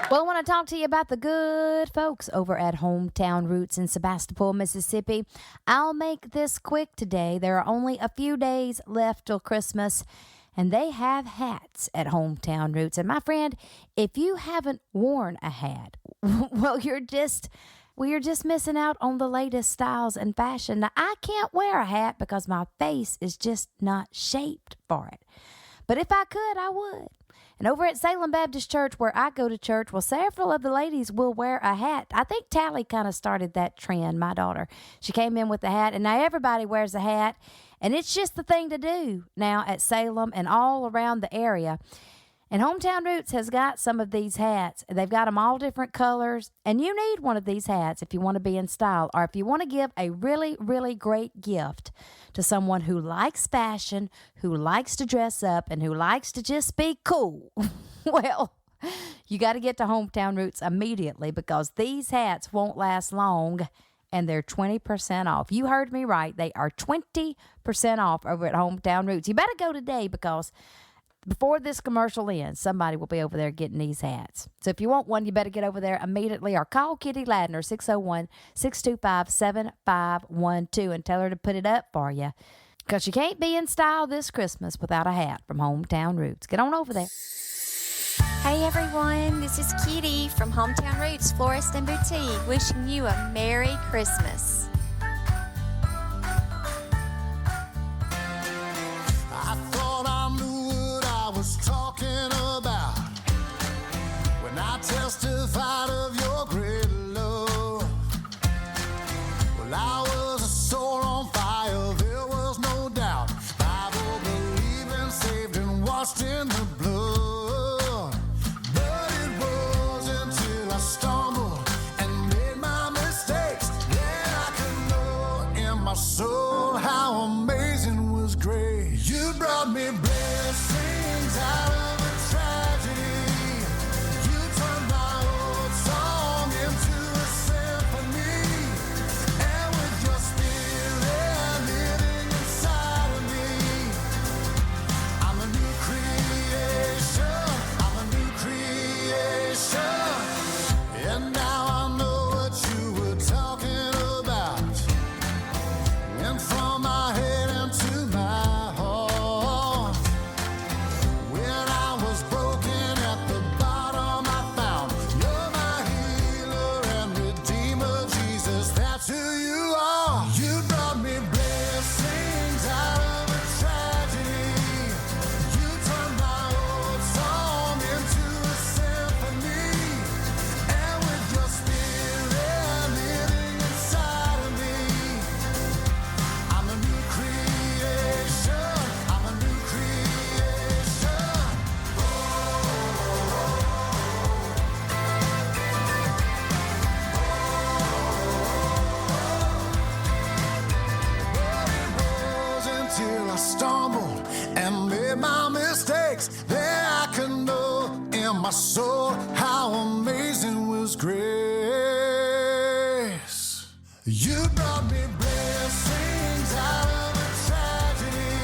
Well, I want to talk to you about the good folks over at Hometown Roots in Sebastopol, Mississippi. I'll make this quick today. There are only a few days left till Christmas, and they have hats at Hometown Roots. And my friend, if you haven't worn a hat, well, you're just missing out on the latest styles and fashion. Now, I can't wear a hat because my face is just not shaped for it. But if I could, I would. And over at Salem Baptist Church, where I go to church, well, several of the ladies will wear a hat. I think Tally kind of started that trend, my daughter. She came in with a hat, and now everybody wears a hat. And it's just the thing to do now at Salem and all around the area. And Hometown Roots has got some of these hats. They've got them all different colors. And you need one of these hats if you want to be in style or if you want to give a really, really great gift to someone who likes fashion, who likes to dress up, and who likes to just be cool. Well, you got to get to Hometown Roots immediately because these hats won't last long. And they're 20% off. You heard me right. They are 20% off over at Hometown Roots. You better go today because before this commercial ends, somebody will be over there getting these hats. So if you want one, you better get over there immediately or call Kitty Ladner, 601-625-7512, and tell her to put it up for you. Because you can't be in style this Christmas without a hat from Hometown Roots. Get on over there. Hey everyone, this is Kitty from Hometown Roots Florist and Boutique, wishing you a Merry Christmas. I thought I knew what I was talking about when I testified of your great love. Well, I was a soul on fire, there was no doubt. Bible believing, saved and washed in the blood. But it was until I stumbled and made my mistakes, then I could know in my soul how amazing was grace. You brought me blessings out of a tragedy. You turned my old song into a symphony. And with your spirit living inside of me, I'm a new creation. I'm a new creation. And now I know what you were talking about. Went from my head into my heart. When I was broken at the bottom, I found you're my healer and redeemer, Jesus. That's who you are. You brought me blessings out of a tragedy. You turned my old song into a symphony. And with your spirit living inside of me, I'm a new creation. I'm a new creation. But it was until I stumbled and made my mistakes that I could know in my soul how amazing was grace. You brought me blessings. sings out of a tragedy.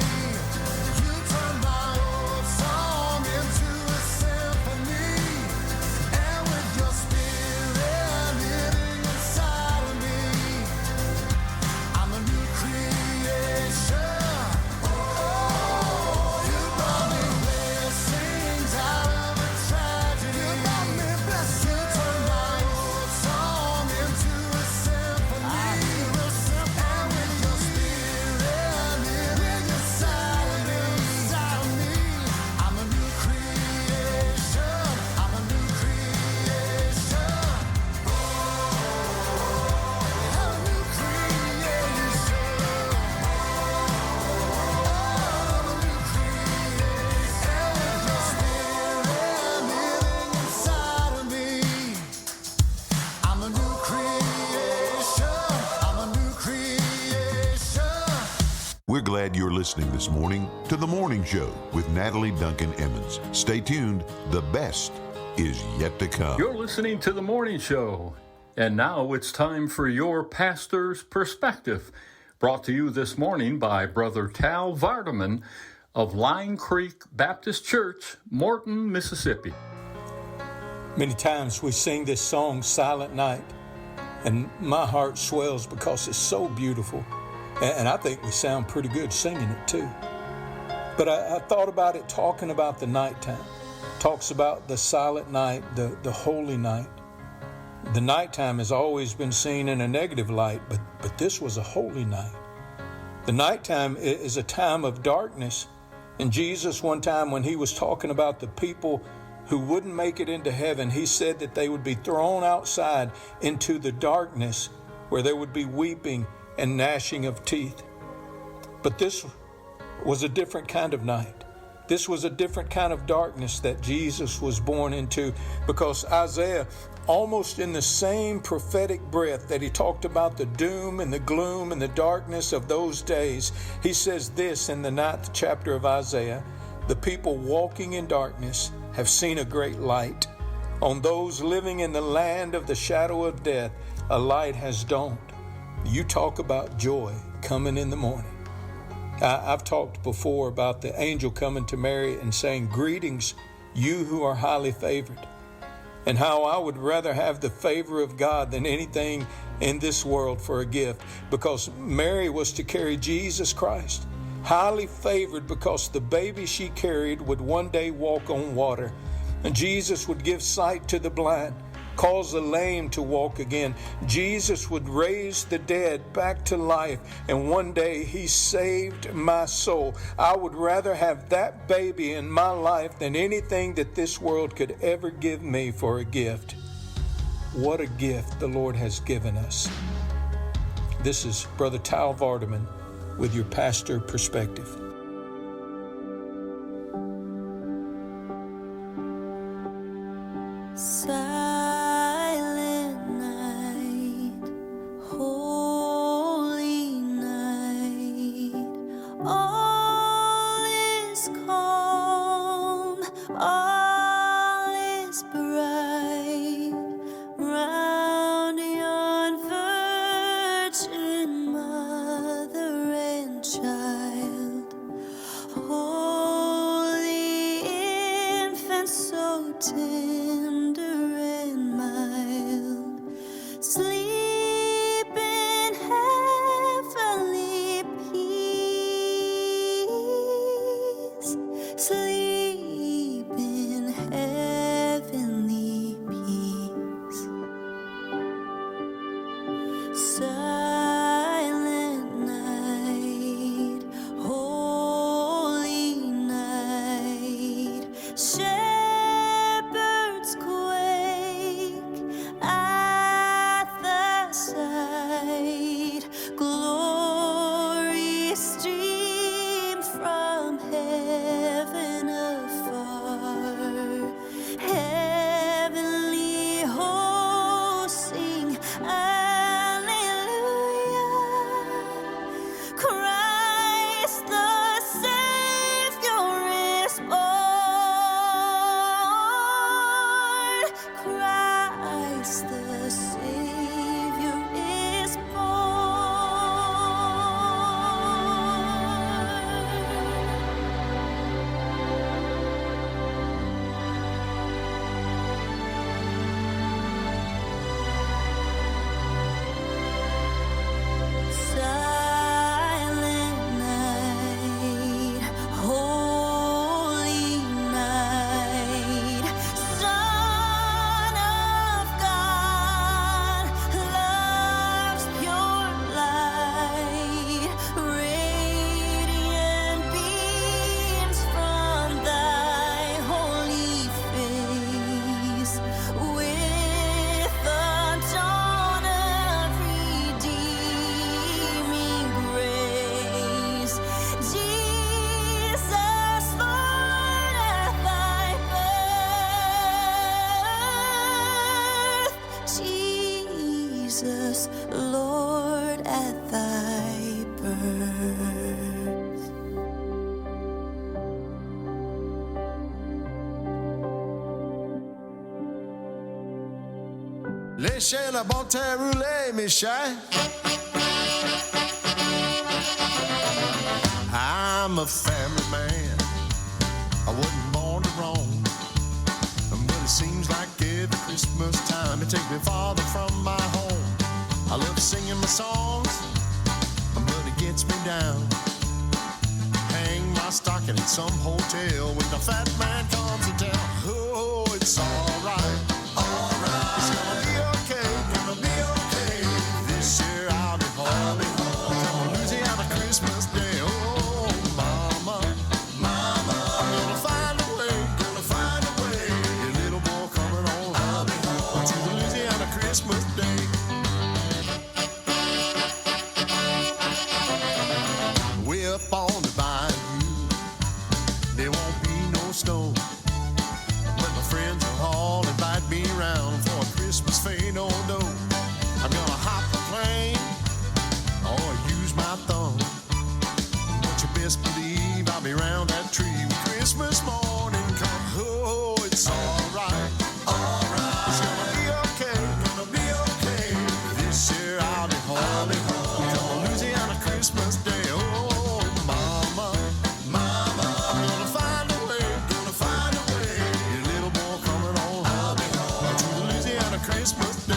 You turn my old song into a symphony. And with your spirit living inside of me, I'm a new creation. Oh, you brought me blessings out of a tragedy. You brought me blessings. You turned my old song into a symphony. And with your spirit living inside of me, I'm a new creation. I'm a new creation. I'm a new We're glad you're listening this morning to The Morning Show with Natalie Duncan-Emmons. Stay tuned. The best is yet to come. You're listening to The Morning Show. And now it's time for your pastor's perspective. Brought to you this morning by Brother Tal Vardaman of Line Creek Baptist Church, Morton, Mississippi. Many times we sing this song, Silent Night, and my heart swells because it's so beautiful. And I think we sound pretty good singing it too. But I thought about it talking about the nighttime. Talks about the silent night, the holy night. The nighttime has always been seen in a negative light, but this was a holy night. The nighttime is a time of darkness. And Jesus, one time when he was talking about the people who wouldn't make it into heaven, he said that they would be thrown outside into the darkness where there would be weeping and gnashing of teeth. But this was a different kind of night. This was a different kind of darkness that Jesus was born into, because Isaiah, almost in the same prophetic breath that he talked about the doom and the gloom and the darkness of those days, he says this in the 9th chapter of Isaiah: the people walking in darkness have seen a great light. On those living in the land of the shadow of death, a light has dawned. You talk about joy coming in the morning. I've talked before about the angel coming to Mary and saying, "Greetings, you who are highly favored," and how I would rather have the favor of God than anything in this world for a gift, because Mary was to carry Jesus Christ, highly favored because the baby she carried would one day walk on water, and Jesus would give sight to the blind, cause the lame to walk again. Jesus would raise the dead back to life, and one day he saved my soul. I would rather have that baby in my life than anything that this world could ever give me for a gift. What a gift the Lord has given us. This is Brother Tal Vardaman with your pastor perspective. Silent night, holy night, all is calm, all is bright, round yon virgin mother and child, holy infant so tender and mild, sleep in heavenly peace, sleep in heavenly peace. Silent night, holy night, shepherds quake at the sight, glory stream from heaven afar, heavenly hosts sing Alleluia. Lord, at thy birth. Léchez la bonne terre roulée, mes chers. I'm a family man. I wasn't born to roam, but it seems like every Christmas time it takes me farther from my home. I love singing my songs, but it gets me down. Hang my stocking in some hotel when the fat man comes to town. Oh, it's alright, alright. It's gonna be okay, gonna be okay. This year I'll be home. Come on, Louisiana Christmas Day. Oh, mama, mama, I'm gonna find a way, your little boy coming on home. I'll be home to the Louisiana Christmas Day. Way up on the bayou, there won't be no snow, but my friends will all invite me around for a Christmas fade no dough. I'm gonna hop the plane or use my thumb, but you best believe I'll be round that tree when Christmas morning comes. Oh, it's alright, alright. It's gonna be okay. This year I'll be home. Come on, Louisiana Christmas Day. Oh, mama, mama, I'm gonna find a way, your little boy coming on home. I'll be home to the Louisiana Christmas Day.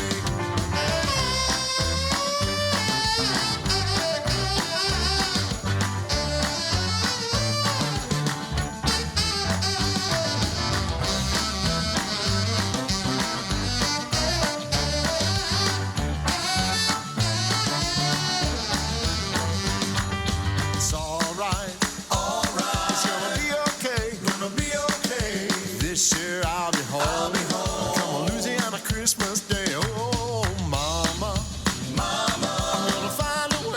It's alright, alright. It's gonna be okay. This year I'll be home. Come on, Louisiana Christmas Day. Oh, mama, mama, I'm gonna find a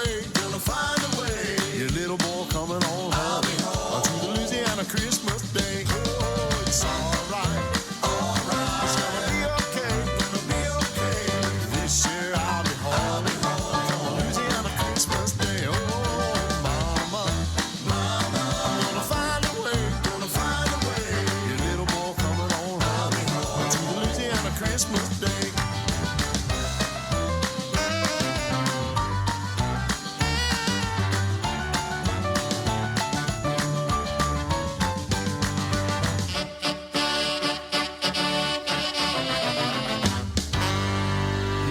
way, your little boy coming on home. I'll be home to the Louisiana Christmas Day. Oh, it's alright, alright. It's gonna be okay. This year I'll be home. Come on, Louisiana Christmas Day. Oh, mama, mama, I'm gonna find a way, your little boy coming on home to the Louisiana Christmas Day.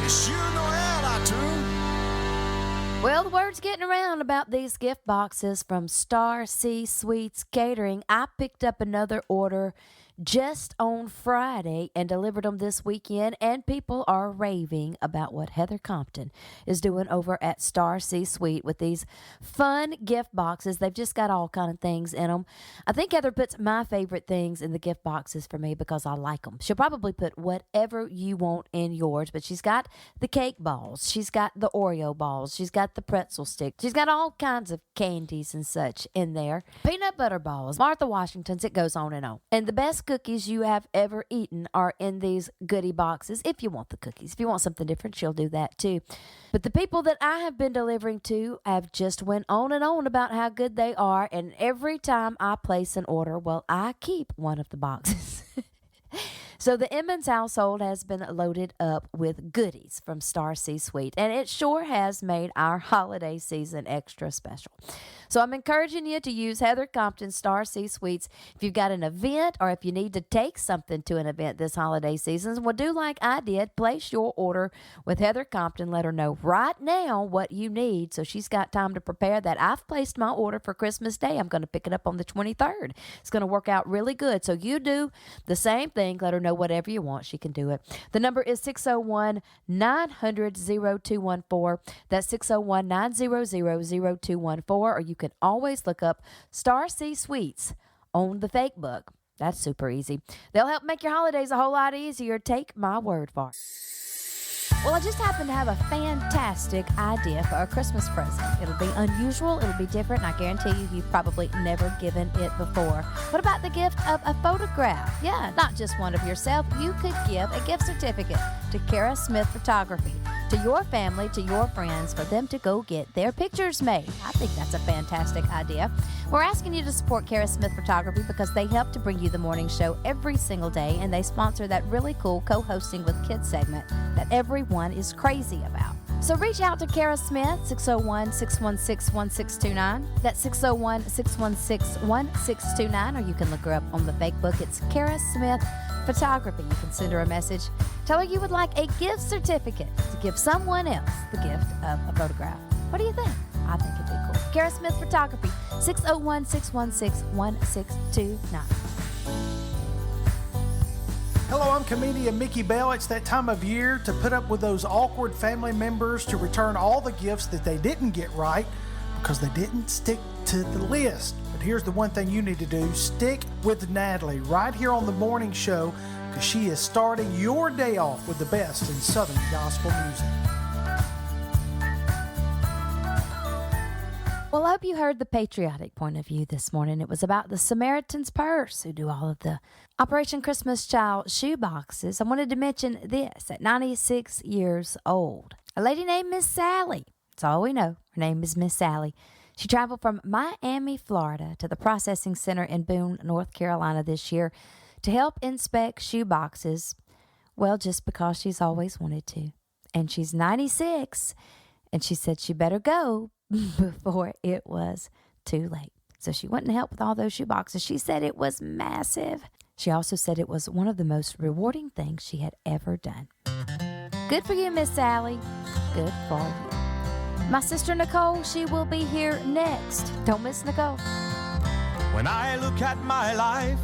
Yes, you know how I tune. Well, the word's getting around about these gift boxes from Star C Sweets Catering. I picked up another order just on Friday and delivered them this weekend, and people are raving about what Heather Compton is doing over at Star C Sweet with these fun gift boxes. They've just got all kind of things in them. I think Heather puts my favorite things in the gift boxes for me because I like them. She'll probably put whatever you want in yours, but she's got the cake balls, she's got the Oreo balls, she's got the pretzel stick, she's got all kinds of candies and such in there. Peanut butter balls, Martha Washington's, it goes on and on. And the best cookies you have ever eaten are in these goodie boxes. If you want the cookies, if you want something different, she'll do that too. But the people that I have been delivering to have just went on and on about how good they are, and every time I place an order, well, I keep one of the boxes. So the Emmons household has been loaded up with goodies from Star C Sweet, and it sure has made our holiday season extra special. So I'm encouraging you to use Heather Compton's Star C Sweets if you've got an event or if you need to take something to an event this holiday season. Well, do like I did. Place your order with Heather Compton. Let her know right now what you need so she's got time to prepare that. I've placed my order for Christmas Day. I'm going to pick it up on the 23rd. It's going to work out really good. So you do the same thing. Let her know whatever you want. She can do it. The number is 601-900-0214. That's 601-900-0214. Or you can always look up Star C Sweets on the Facebook. That's super easy. They'll help make your holidays a whole lot easier. Take my word for it. Well, I just happen to have a fantastic idea for a Christmas present. It'll be unusual, it'll be different, and I guarantee you've probably never given it before. What about the gift of a photograph? Yeah, not just one of yourself. You could give a gift certificate to Kara Smith Photography. to your family, to your friends, for them to go get their pictures made. I think that's a fantastic idea. We're asking you to support Kara Smith Photography because they help to bring you the morning show every single day, and they sponsor that really cool co-hosting with kids segment that everyone is crazy about. So reach out to Kara Smith, 601-616-1629. That's 601-616-1629, or you can look her up on the Facebook. It's Kara Smith Photography. You can send her a message. Tell her you would like a gift certificate to give someone else the gift of a photograph. What do you think? I think it'd be cool. Kara Smith Photography, 601-616-1629. Hello, I'm comedian Mickey Bell. It's that time of year to put up with those awkward family members, to return all the gifts that they didn't get right because they didn't stick to the list. But here's the one thing you need to do. Stick with Natalie right here on the morning show, because she is starting your day off with the best in Southern gospel music. Well, I hope you heard the patriotic point of view this morning. It was about the Samaritan's Purse, who do all of the Operation Christmas Child shoe boxes. I wanted to mention this. At 96 years old, a lady named Miss Sally. That's all we know. Her name is Miss Sally. She traveled from Miami, Florida, to the processing center in Boone, North Carolina this year to help inspect shoe boxes. Well, just because she's always wanted to. And she's 96, and she said she better go before it was too late. So she went and helped with all those shoe boxes. She said it was massive. She also said it was one of the most rewarding things she had ever done. Good for you, Miss Sally. Good for you. My sister Nicole, she will be here next. Don't miss Nicole. When I look at my life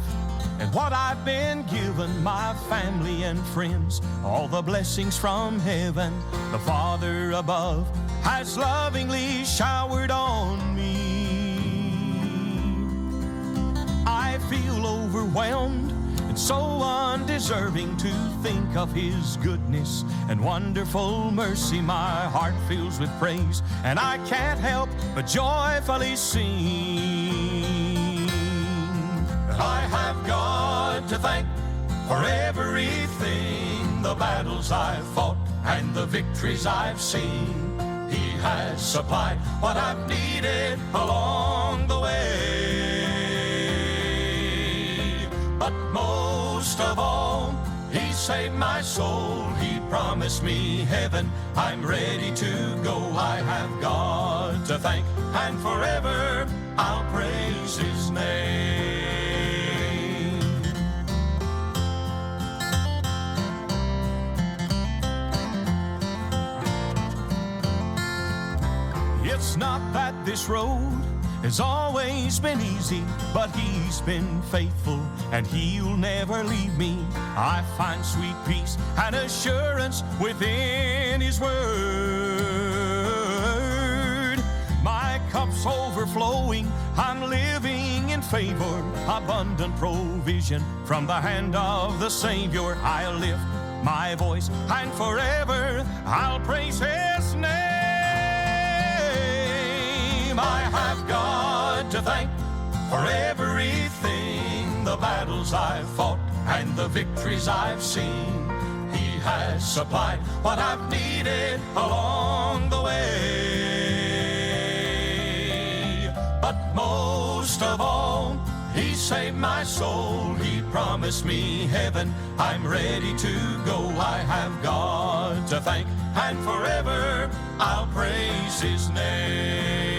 and what I've been given, my family and friends, all the blessings from heaven, the Father above has lovingly showered on me. I feel overwhelmed and so undeserving to think of His goodness and wonderful mercy. My heart fills with praise, and I can't help but joyfully sing. I have God to thank for everything, the battles I've fought and the victories I've seen. He has supplied what I've needed along the way. But most of all, He saved my soul. He promised me heaven. I'm ready to go. I have God to thank, and forever I'll praise His name. It's not that this road has always been easy, but He's been faithful and He'll never leave me. I find sweet peace and assurance within His word. My cup's overflowing, I'm living in favor, abundant provision from the hand of the Savior. I'll lift my voice and forever I'll praise His name. I have God to thank for everything, the battles I've fought and the victories I've seen. He has supplied what I've needed along the way. But most of all, He saved my soul. He promised me heaven. I'm ready to go. I have God to thank, and forever I'll praise His name.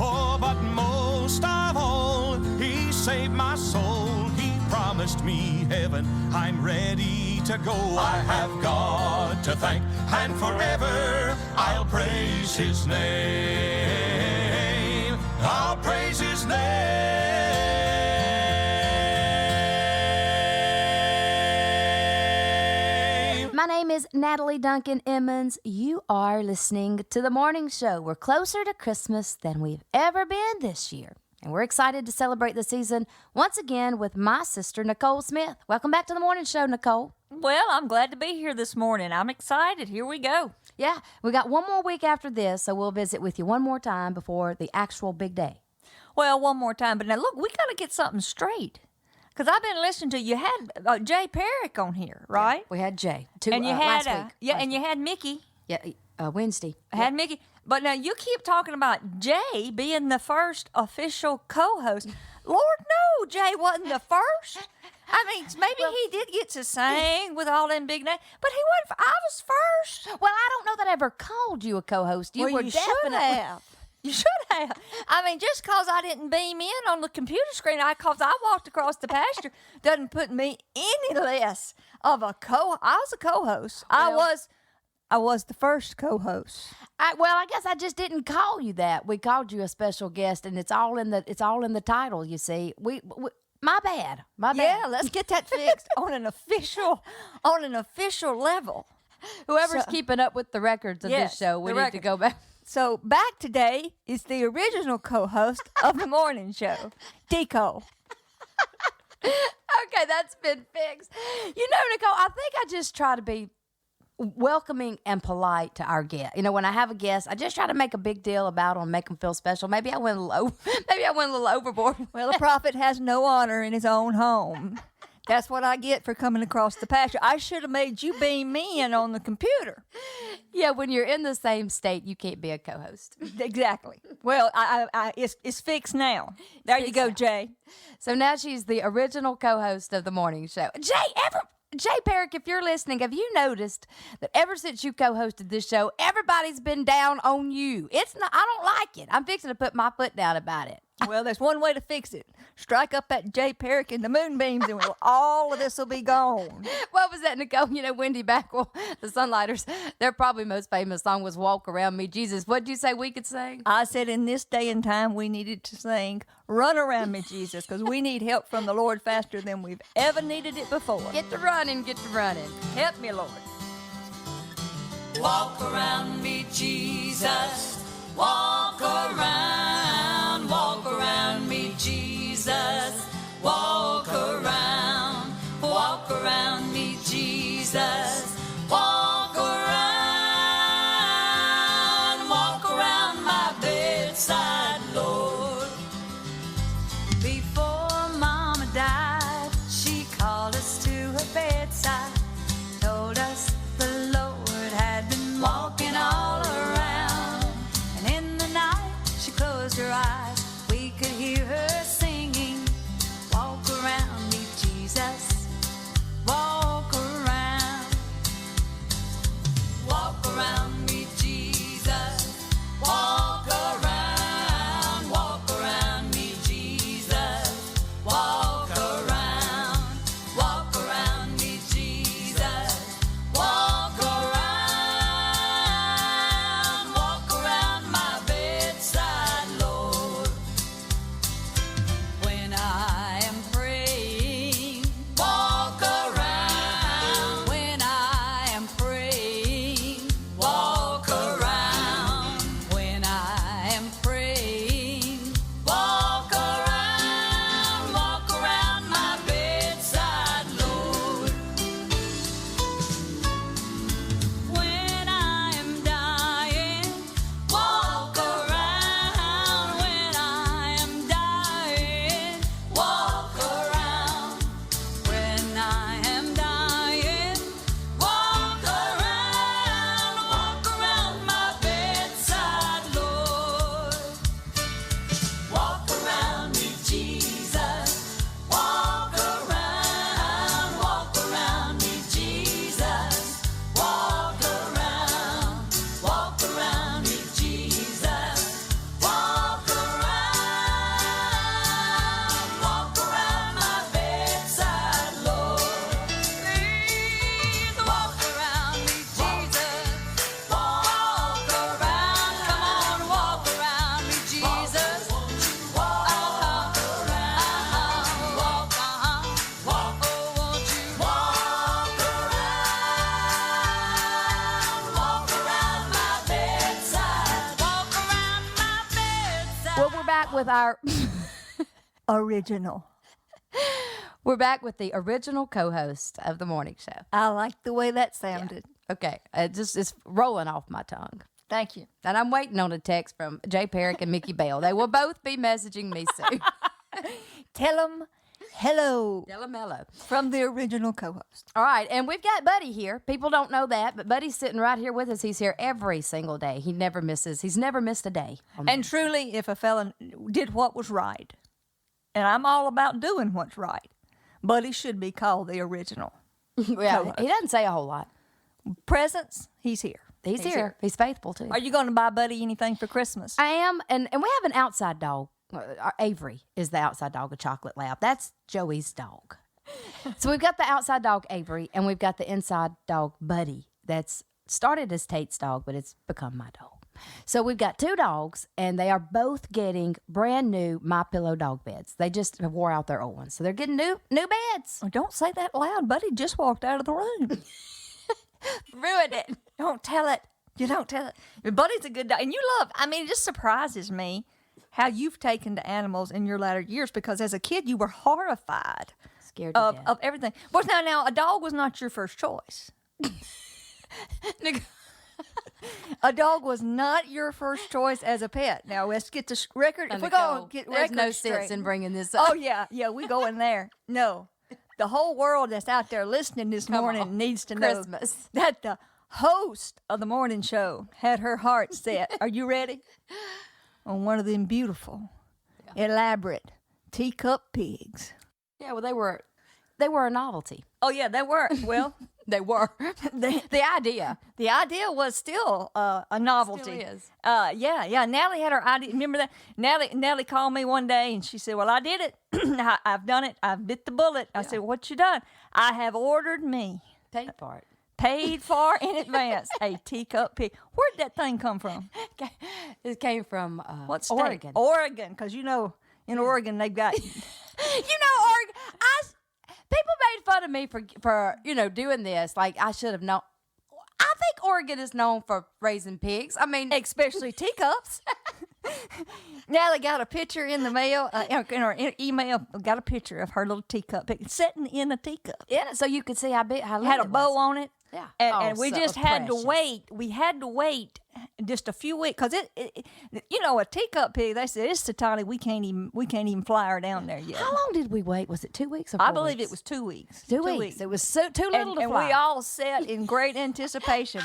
Oh, but most of all, He saved my soul. He promised me heaven. I'm ready to go. I have God to thank, and forever I'll praise His name. I'll praise His name. My name is Natalie Duncan-Emmons. You are listening to The Morning Show. We're closer to Christmas than we've ever been this year. And we're excited to celebrate the season once again with my sister, Nicole Smith. Welcome back to The Morning Show, Nicole. Well, I'm glad to be here this morning. I'm excited. Here we go. Yeah, we got one more week after this, so we'll visit with you one more time before the actual big day. Well, one more time. But now, look, we got to get something straight. Because I've been listening to you. Had Jay Perrick on here, right? Yeah, we had Jay. And you had last week. yeah, and you had Mickey. Yeah, Wednesday. Had Mickey. But now you keep talking about Jay being the first official co-host. Lord, no, Jay wasn't the first. I mean, maybe he did get to sing with all them big names, but he wasn't. I was first. Well, I don't know that I ever called you a co-host. You were you definitely. should have. You should have. I mean, just because I didn't beam in on the computer screen, because I walked across the pasture, doesn't put me any less of a I was a co-host. Well, I was the first co-host. I guess I just didn't call you that. We called you a special guest, and it's all in the title. You see, my bad. Yeah, let's get that fixed on an official level. Whoever's keeping up with the records of this show, we need to go back. So back today is the original co-host of the morning show, Deco. Okay, that's been fixed. You know, Nicole, I think I just try to be welcoming and polite to our guest. You know, when I have a guest, I just try to make a big deal about them, make them feel special. Maybe I went a little overboard. Well, a prophet has no honor in his own home. That's what I get for coming across the pasture. I should have made you beam me in on the computer. Yeah, when you're in the same state, you can't be a co-host. Exactly. Well, it's fixed now. There you go, Jay. So now she's the original co-host of the morning show. Jay Perrick, if you're listening, have you noticed that ever since you co-hosted this show, everybody's been down on you? I don't like it. I'm fixing to put my foot down about it. Well, there's one way to fix it. Strike up that Jay Perrick and the moonbeams, and all of this will be gone. What was that, Nicole? You know, Wendy Backwell, the Sunlighters, their probably most famous song was Walk Around Me, Jesus. What'd you say we could sing? I said in this day and time we needed to sing Run Around Me, Jesus, because we need help from the Lord faster than we've ever needed it before. Get to running. Help me, Lord. Walk around me, Jesus. Walk around me, Jesus. Walk around me, Jesus. Walk around my bedside, Lord. Before Mama died, she called us to her bedside, told us the Lord had been walking all around, and in the night she closed her eyes, we could hear her singing, walk around me, Jesus, walk around me, Jesus, walk around me, Jesus, walk around me, Jesus, walk around my bedside, Lord. When I am praying, walk around. When I am praying, walk around. When I am praying, walk around my bedside, Lord. When I am dying, walk around. When I am dying, walk around. When I am dying, walk around my bedside, Lord. Walk around me, Jesus. Walk around me, Jesus. Walk around me, Jesus. Walk around my bedside, Lord. Please walk around me, Jesus. Walk around, come on, walk around me, Jesus. Walk around, won't you walk around my bedside, walk around my bedside. Well, we're back with our Original. We're back with the original co-host of the morning show. I like the way that sounded. Okay, it's rolling off my tongue. Thank you. And I'm waiting on a text from Jay Perrick and Mickey Bell. They will both be messaging me soon. Tell them Hello. Delamello. From the original co-host. All right, and we've got Buddy here. People don't know that, but Buddy's sitting right here with us. He's here every single day. He's never missed a day. And truly, if a fella did what was right, and I'm all about doing what's right, Buddy should be called the original. Yeah, he doesn't say a whole lot. Presents, he's here. He's here. He's faithful, too. Are you going to buy Buddy anything for Christmas? I am, and we have an outside dog. Avery is the outside dog of Chocolate Lab. That's Joey's dog. So we've got the outside dog, Avery, and we've got the inside dog, Buddy. That's started as Tate's dog, but it's become my dog. So we've got two dogs, and they are both getting brand new MyPillow dog beds. They just have wore out their old ones. So they're getting new beds. Oh, don't say that loud. Buddy just walked out of the room. Ruined it. Don't tell it. You don't tell it. But Buddy's a good dog. And it just surprises me how you've taken to animals in your latter years, because as a kid you were horrified. Scared of everything. Well, now a dog was not your first choice. A dog was not your first choice as a pet. Now let's get the record. If we're going to get there's record no straight. sense in bringing this up. Oh yeah, we go in there. No, the whole world that's out there listening this morning needs to know that the host of the morning show had her heart set. Are you ready? On one of them beautiful, elaborate teacup pigs. Yeah, well, they were a novelty. Oh yeah, they were. Well, they were. The idea was still a novelty. Still is. Yeah. Natalie had her idea. Remember that? Natalie called me one day and she said, "Well, I did it. I've done it. I've bit the bullet." I said, "What you done?" "I have ordered me." Paid for in advance a teacup pig. Where'd that thing come from? It came from what state? Oregon. Oregon, because in Oregon they've got. Oregon. People made fun of me for doing this. Like, I should have known. I think Oregon is known for raising pigs. I mean, especially teacups. Natalie got a picture in the mail, in her email, got a picture of her little teacup pig sitting in a teacup. Yeah, so you could see how little had a it bow was. on it. Yeah. And we so just had precious. to wait. We had to wait just a few weeks, because a teacup pig, they said, it's so tiny we can't even fly her down there yet. How long did we wait? Was it 2 weeks or 4 I believe weeks? it was 2 weeks. 2 weeks. It was too little to fly. And we all sat in great anticipation.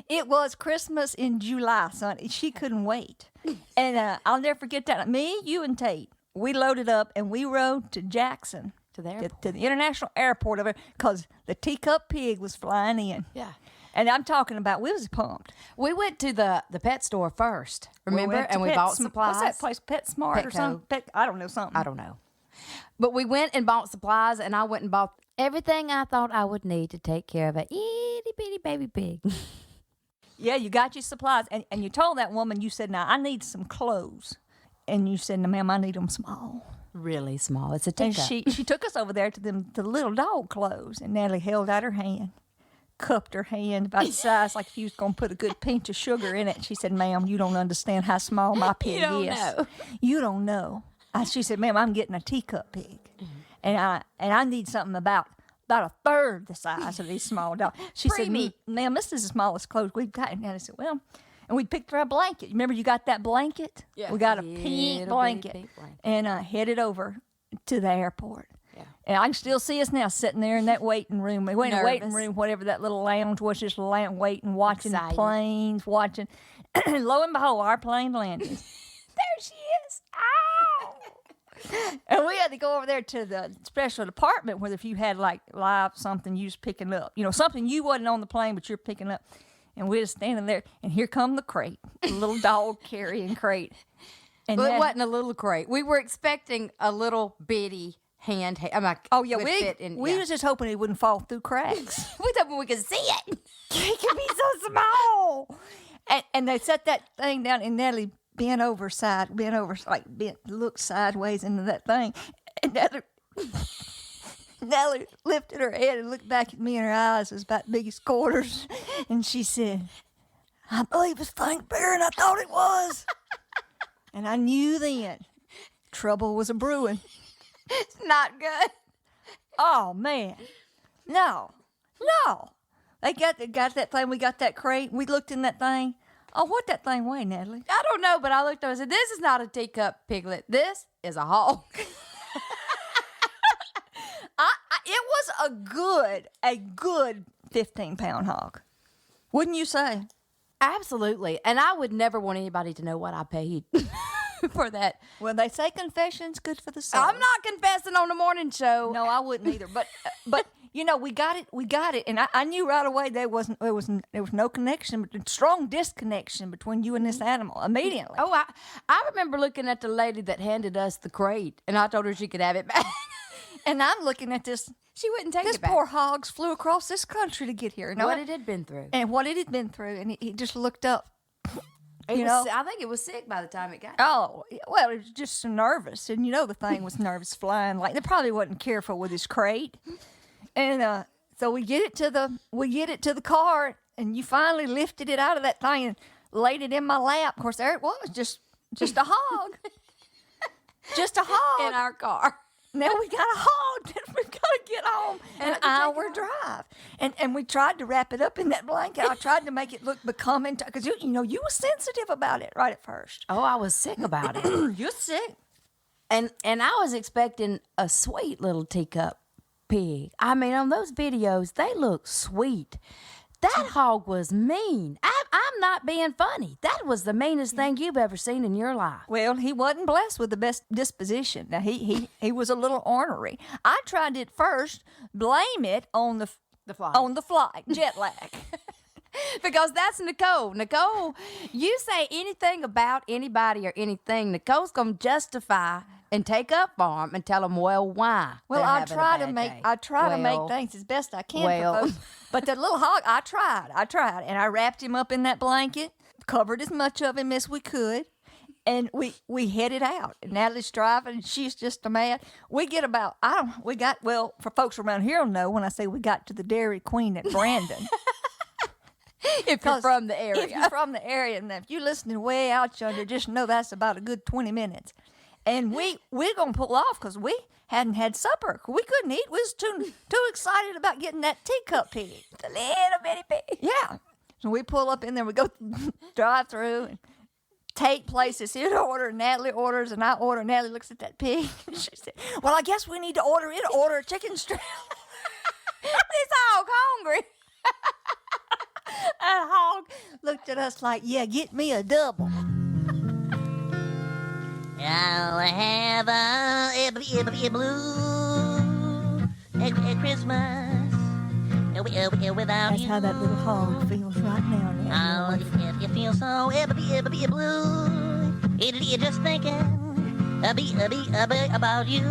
It was Christmas in July, son. She couldn't wait. And I'll never forget that. Me, you, and Tate, we loaded up and we rode to Jackson. To the airport. To the international airport over, because the teacup pig was flying in. Yeah. And I'm talking about, we was pumped. We went to the pet store first, remember? We bought supplies. What's that place? PetSmart or something? I don't know, something. I don't know. But we went and bought supplies, and I went and bought everything I thought I would need to take care of a itty bitty baby pig. Yeah, you got your supplies. And you told that woman, you said, "Now, I need some clothes." And you said, "No, ma'am, I need them small." Really small. It's a And teacup. she took us over there to the little dog clothes, and Natalie held out her hand, cupped her hand about the size like if you was going to put a good pinch of sugar in it. She said, "Ma'am, you don't understand how small my pig is. You don't know." She said, "Ma'am, I'm getting a teacup pig, and I need something about a third the size of these small dogs." She said, "Ma'am, this is the smallest clothes we've got." And I said, "Well," and we picked her a blanket. Remember, you got that blanket? Yeah. We got a pink blanket, and headed over to the airport. Yeah. And I can still see us now sitting there in that waiting room. We went in the waiting room, whatever that little lounge was, just waiting, watching the planes, watching. Lo and behold, our plane landed. There she is. Ow! And we had to go over there to the special department where if you had like live something you was picking up, something you wasn't on the plane but you're picking up. And we was standing there, and here come the crate, the little dog carrying crate. And But it wasn't a little crate. We were expecting a little bitty hand. I'm like, oh yeah, we was just hoping it wouldn't fall through cracks. We was hoping we could see it. It could be so small. And they set that thing down, and Natalie looked sideways into that thing, and Natalie lifted her head and looked back at me, and her eyes was about big as quarters, and she said, "I believe this thing's bigger than I thought it was." And I knew then trouble was a brewing. It's not good. Oh man, no. They got that thing. We got that crate. We looked in that thing. Oh, what that thing weigh, Natalie? I don't know, but I looked over and said, "This is not a teacup piglet. This is a hog." was a good 15-pound hog. Wouldn't you say? Absolutely. And I would never want anybody to know what I paid for that. Well, they say confession's good for the soul. I'm not confessing on the morning show. No, I wouldn't either. But you know, we got it, and I knew right away there was no connection, but a strong disconnection between you and this animal immediately. Oh, I remember looking at the lady that handed us the crate, and I told her she could have it back. And I'm looking at this. She wouldn't take this it back. Poor hogs flew across this country to get here. What it had been through. And what it had been through, and he just looked up. I think it was sick by the time it got. Oh, well, it was just so nervous, and the thing was nervous flying. Like, they probably wasn't careful with his crate. And so we get it to the car, and you finally lifted it out of that thing and laid it in my lap. Of course, there it was, just a hog, just a hog in our car. Now we got a hog that we've got to get home, an hour drive, and we tried to wrap it up in that blanket. I tried to make it look becoming, because you were sensitive about it right at first. Oh, I was sick about it. You're sick, and I was expecting a sweet little teacup pig. I mean, on those videos, they look sweet. That hog was mean. I'm not being funny. That was the meanest thing you've ever seen in your life. Well, he wasn't blessed with the best disposition. Now, he was a little ornery. I tried to at first blame it on the flight. On the flight, jet lag. Because that's Nicole. Nicole, you say anything about anybody or anything, Nicole's going to justify and take up for them and tell them, well, why? Well, I try to make things as best I can for folks. But the little hog, I tried, and I wrapped him up in that blanket, covered as much of him as we could, and we headed out. And Natalie's driving, and she's just a mad. We get for folks around here will know when I say we got to the Dairy Queen at Brandon. If you're from the area. If you're from the area, and if you're listening way out yonder, just know that's about a good 20 minutes. And we're going to pull off because we hadn't had supper. We couldn't eat. We was too excited about getting that teacup pig. The little bitty pig. Yeah. So we pull up in there. We go drive through and take places. He'd order, Natalie orders, and I order. Natalie looks at that pig. And she said, well, I guess we need to order a chicken strip. This hog hungry. That hog looked at us like, yeah, get me a double. I'll have a blue Christmas without That's you. how that little hog feels right now. Oh, it feels so blue. It just thinking about you.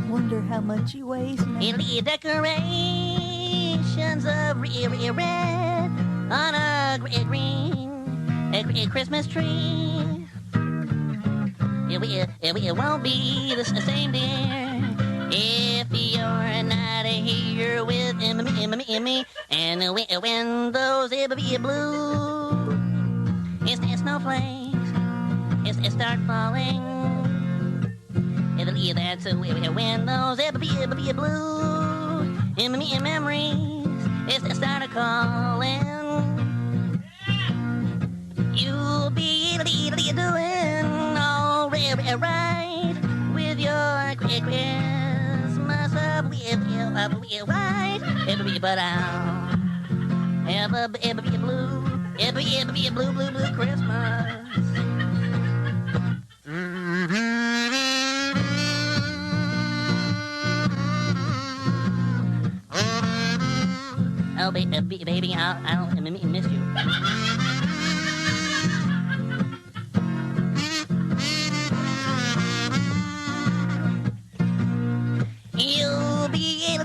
Wonder how much he weighs now. Decorations of red on a green Christmas tree. It won't be the same, dear, if you're not here with me. And when those blue snowflakes start falling, that's when those blue memories start calling. You'll be doing all right with your Christmas up right. But I'll have a blue Christmas. Oh, baby, I'll miss you. You'll be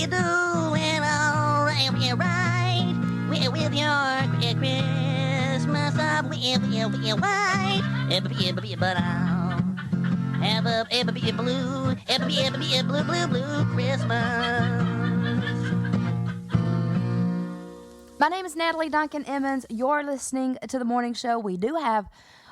doing all right with your Christmas up white. But I'll have a blue Christmas. My name is Natalie Duncan-Emmons. You're listening to The Morning Show. We do have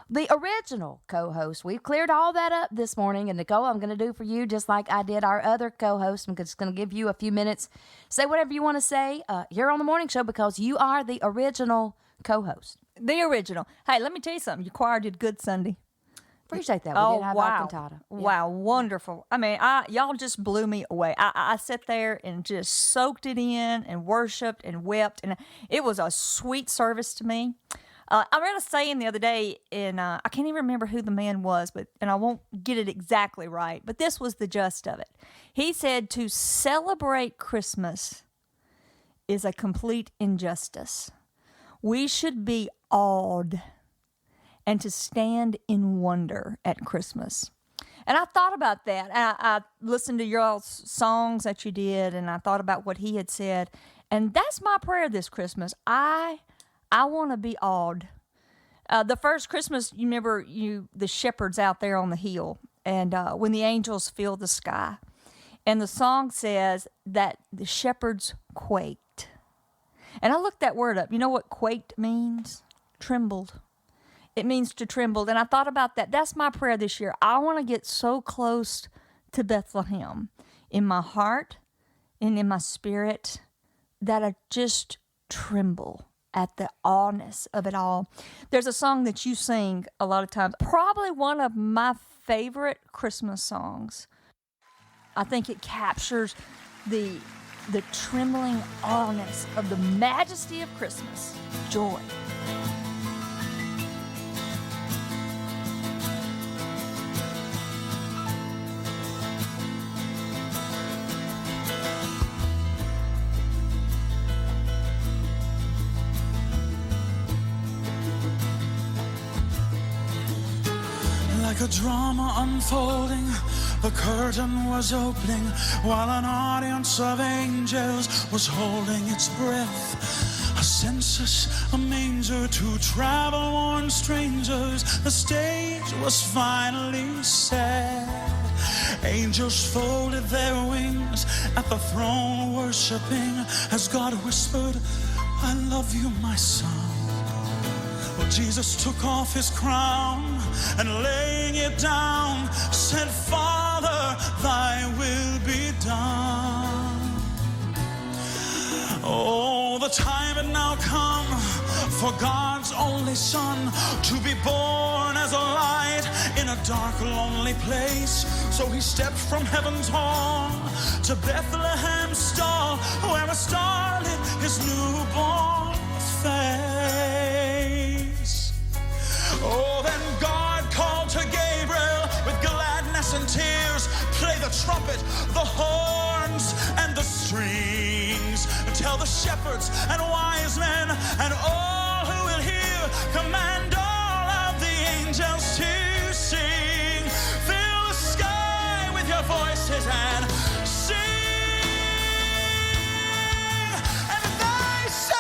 the original co-host. We've cleared all that up this morning. And Nicole, I'm going to do for you just like I did our other co-host. I'm just going to give you a few minutes. Say whatever you want to say here on The Morning Show because you are the original co-host. The original. Hey, let me tell you something. Your choir did good Sunday. Appreciate that. We Oh, did have wow. our cantata. Yeah. Wow, wonderful. I mean, y'all just blew me away. I sat there and just soaked it in and worshiped and wept, and it was a sweet service to me. I read a saying the other day, and I can't even remember who the man was, and I won't get it exactly right, but this was the gist of it. He said, to celebrate Christmas is a complete injustice. We should be awed and to stand in wonder at Christmas. And I thought about that. I listened to your songs that you did, and I thought about what he had said. And that's my prayer this Christmas. I want to be awed. The first Christmas, you remember the shepherds out there on the hill, and when the angels filled the sky. And the song says that the shepherds quaked. And I looked that word up. You know what quaked means? Trembled. It means to tremble. And I thought about that. That's my prayer this year. I want to get so close to Bethlehem in my heart and in my spirit that I just tremble at the awness of it all. There's a song that you sing a lot of times, probably one of my favorite Christmas songs. I think it captures the trembling awness of the majesty of Christmas. Joy. Like a drama unfolding, the curtain was opening while an audience of angels was holding its breath. A census, a manger, two travel-worn strangers. The stage was finally set. Angels folded their wings at the throne, worshiping as God whispered, "I love you, my son." Well, Jesus took off his crown and laying it down, said, "Father, thy will be done." Oh, the time had now come for God's only Son to be born as a light in a dark, lonely place. So he stepped from heaven's hall to Bethlehem's stall, where a star lit his newborn face. Oh, then God called to Gabriel with gladness and tears, "Play the trumpet, the horns, and the strings. Tell the shepherds and wise men and all who will hear, command all of the angels to sing. Fill the sky with your voices and sing." And they sang.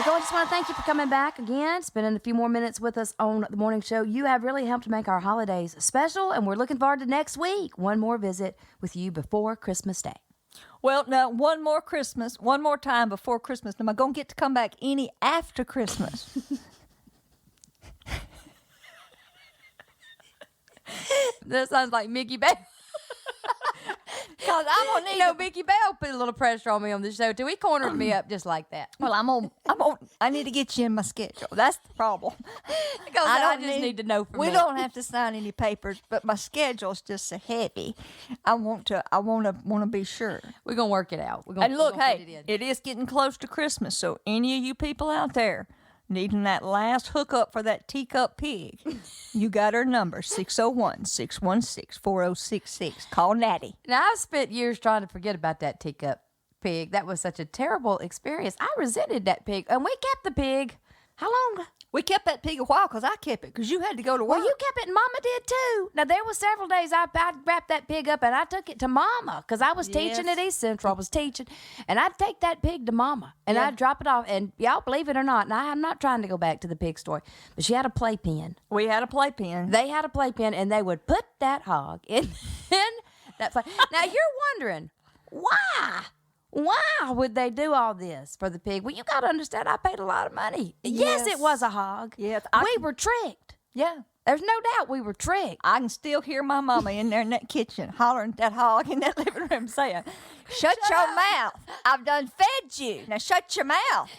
I just want to thank you for coming back again, spending a few more minutes with us on the morning show. You have really helped make our holidays special, and we're looking forward to next week. One more visit with you before Christmas Day. Well, now, one more time before Christmas. Am I going to get to come back any after Christmas? That sounds like Mickey Bell. Because I'm gonna need. Mickey Bell put a little pressure on me on the show too. He cornered me up just like that. Well, I need to get you in my schedule. That's the problem. Because I just need to know from We you. don't have to sign any papers, but my schedule's just so heavy. I want to be sure. We're gonna work it out. And look, hey, it is getting close to Christmas, so any of you people out there needing that last hookup for that teacup pig, you got her number, 601-616-4066. Call Natty. Now, I've spent years trying to forget about that teacup pig. That was such a terrible experience. I resented that pig, and we kept the pig. How long? We kept that pig a while because I kept it because you had to go to work. Well, you kept it and Mama did too. Now, there were several days I wrapped that pig up and I took it to Mama because I was teaching at East Central. I was teaching. And I'd take that pig to Mama and I'd drop it off. And y'all believe it or not, and I'm not trying to go back to the pig story, but she had a playpen. We had a playpen. They had a playpen and they would put that hog in that play. Now, you're wondering, why? Why would they do all this for the pig? Well, you got to understand, I paid a lot of money. Yes, it was a hog. Yes, we were tricked. Yeah. There's no doubt we were tricked. I can still hear my mama in there in that kitchen hollering at that hog in that living room saying, shut your mouth. I've done fed you. Now shut your mouth.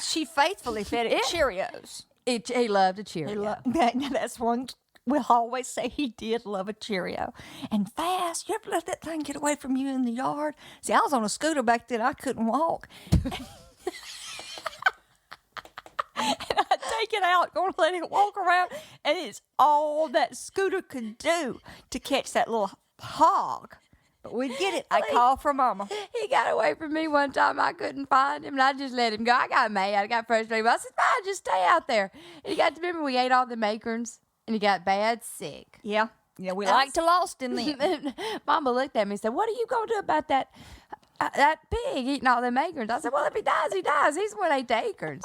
She faithfully fed it Cheerios. He loved a Cheerio. That's one. We'll always say he did love a Cheerio. And fast. You ever let that thing get away from you in the yard? See, I was on a scooter back then. I couldn't walk. And I'd take it out, going to let it walk around. And it's all that scooter could do to catch that little hog. But we'd get it. I called for Mama. He got away from me one time. I couldn't find him, and I just let him go. I got mad. I got frustrated. I said, fine, just stay out there. And he got to remember we ate all the acorns. And he got bad sick. Yeah, we like to lost him then. Mama looked at me and said, what are you going to do about that pig eating all them acorns? I said, well, if he dies, he dies. He's the one who ate the acorns.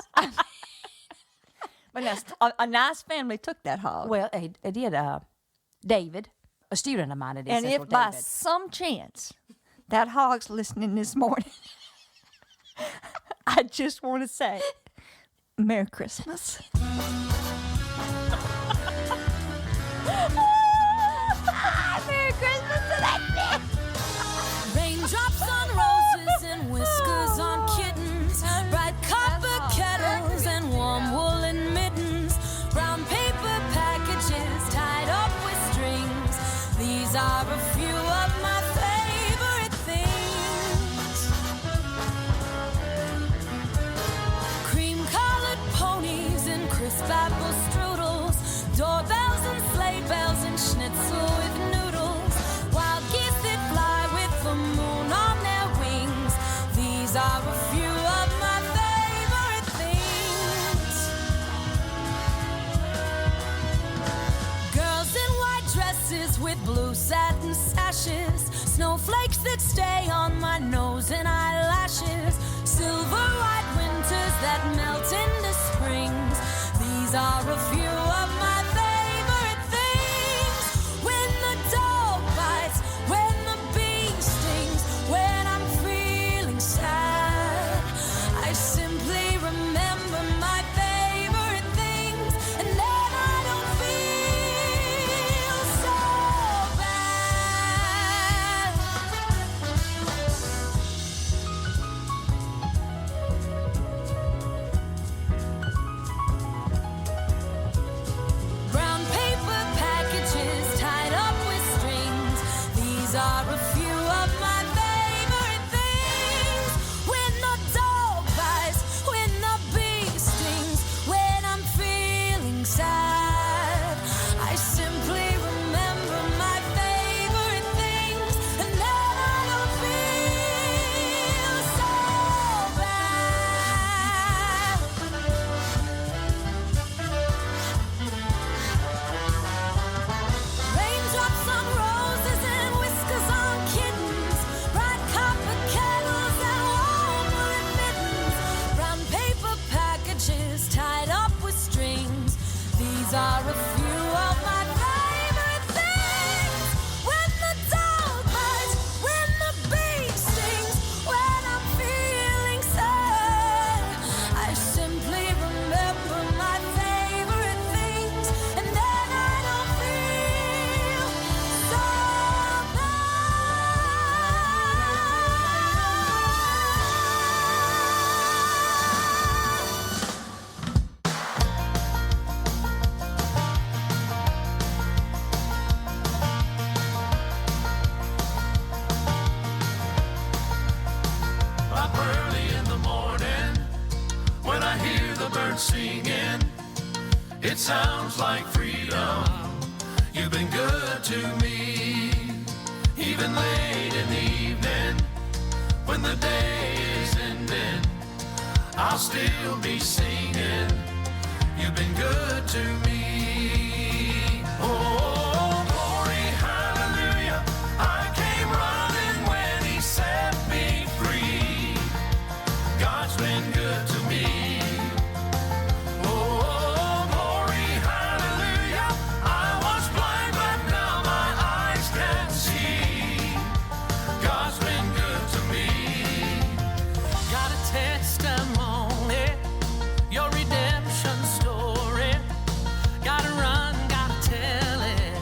But now, a nice family took that hog. Well, it did. David, a student of mine at East And Central, if by David. some chance that hog's listening this morning, I just want to say, Merry Christmas. Merry Christmas to that pig. Raindrops on roses and whiskers on kittens, bright copper kettles and warm woolen mittens, brown paper packages tied up with strings. These are a few of my favorite things. Cream-colored ponies and crisp apple strudels, doorbells and sleigh bells and schnitzel with noodles, wild geese that fly with the moon on their wings. These are a few of my favorite things. Girls in white dresses with blue satin sashes, snowflakes that stay on my nose and eyelashes, silver white winters that melt into springs. These are a few of my favorite things. When the dog bites, when the bee stings, when I'm feeling sad, I simply remember my favorite things, and then I don't feel so brown paper packages tied up with strings. These are a few of my favorite things. When the dog bites, when the bee stings, when I'm feeling sad, I simply remember my favorite things, and then I don't feel so bad. Raindrops on roses and whiskers on kittens, bright copper kettles and warm woolen mittens, brown paper packages tied up with strings. These are a few of my favorite things. When the dog bites, when the bee stings, when I'm feeling sad, I simply remember my favorite things, and then I don't feel birds singing. It sounds like freedom. You've been good to me, even late in the evening. When the day is ending, I'll still be singing. You've been good to me. Oh, glory, hallelujah. I came running when he set me free. God's been good to me. Oh, glory, hallelujah. I was blind, but now my eyes can see. God's been good to me. Got a testimony, your redemption story. Gotta run, gotta tell it.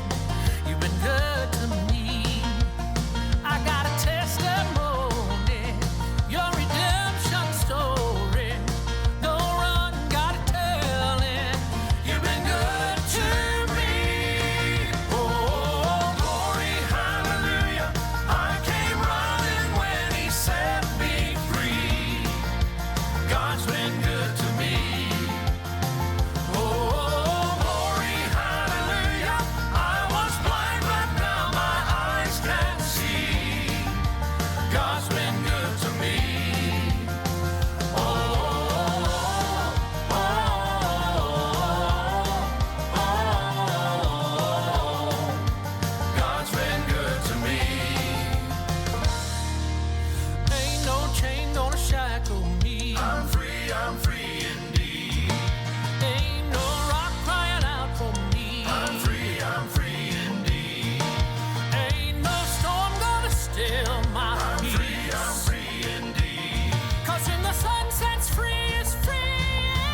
You've been good to me. I got a testimony, your redemption story. Go run, gotta tell it. You've been good to me. Oh, glory, hallelujah. I came running when he set me free. God's been good to me. Oh, glory, hallelujah. I was blind, but now my eyes can see. God's been good to me. God's been good to me. Ain't no chain gonna shackle me. I'm free indeed. Ain't no rock crying out for me. I'm free indeed. Ain't no storm gonna still my peace. I'm free indeed. 'Cause when the sun sets free, it's free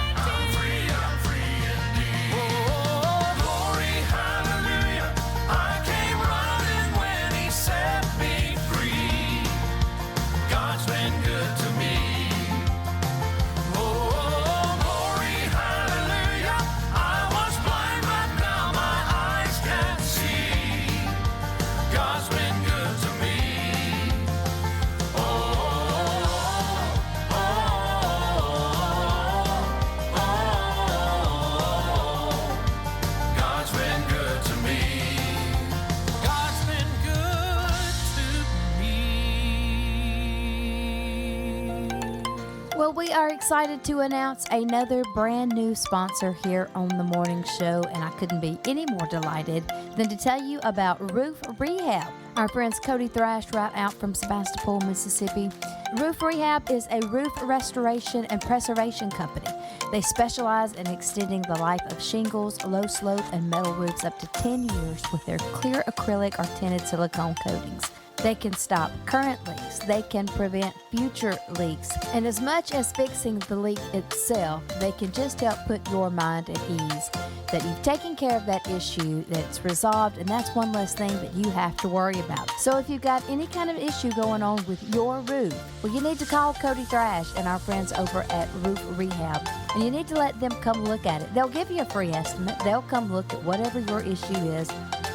indeed. I'm free indeed. Oh, glory, hallelujah. I came running when he set me free. God's been good to me. Oh, glory, hallelujah. I was blind, but now my eyes can see. God's been good to me. God's been good to me. God's been good to me. Well, we are excited to announce another brand new sponsor here on the morning show, and I couldn't be any more delighted than to tell you about Roof Rehab. Our friends Cody Thrash right out from Sebastopol, Mississippi. Roof Rehab is a roof restoration and preservation company. They specialize in extending the life of shingles, low slope, and metal roofs up to 10 years with their clear acrylic or tinted silicone coatings. They can stop current leaks. They can prevent future leaks. And as much as fixing the leak itself, they can just help put your mind at ease that you've taken care of that issue, that it's resolved, and that's one less thing that you have to worry about. So if you've got any kind of issue going on with your roof, well, you need to call Cody Thrash and our friends over at Roof Rehab. And you need to let them come look at it. They'll give you a free estimate. They'll come look at whatever your issue is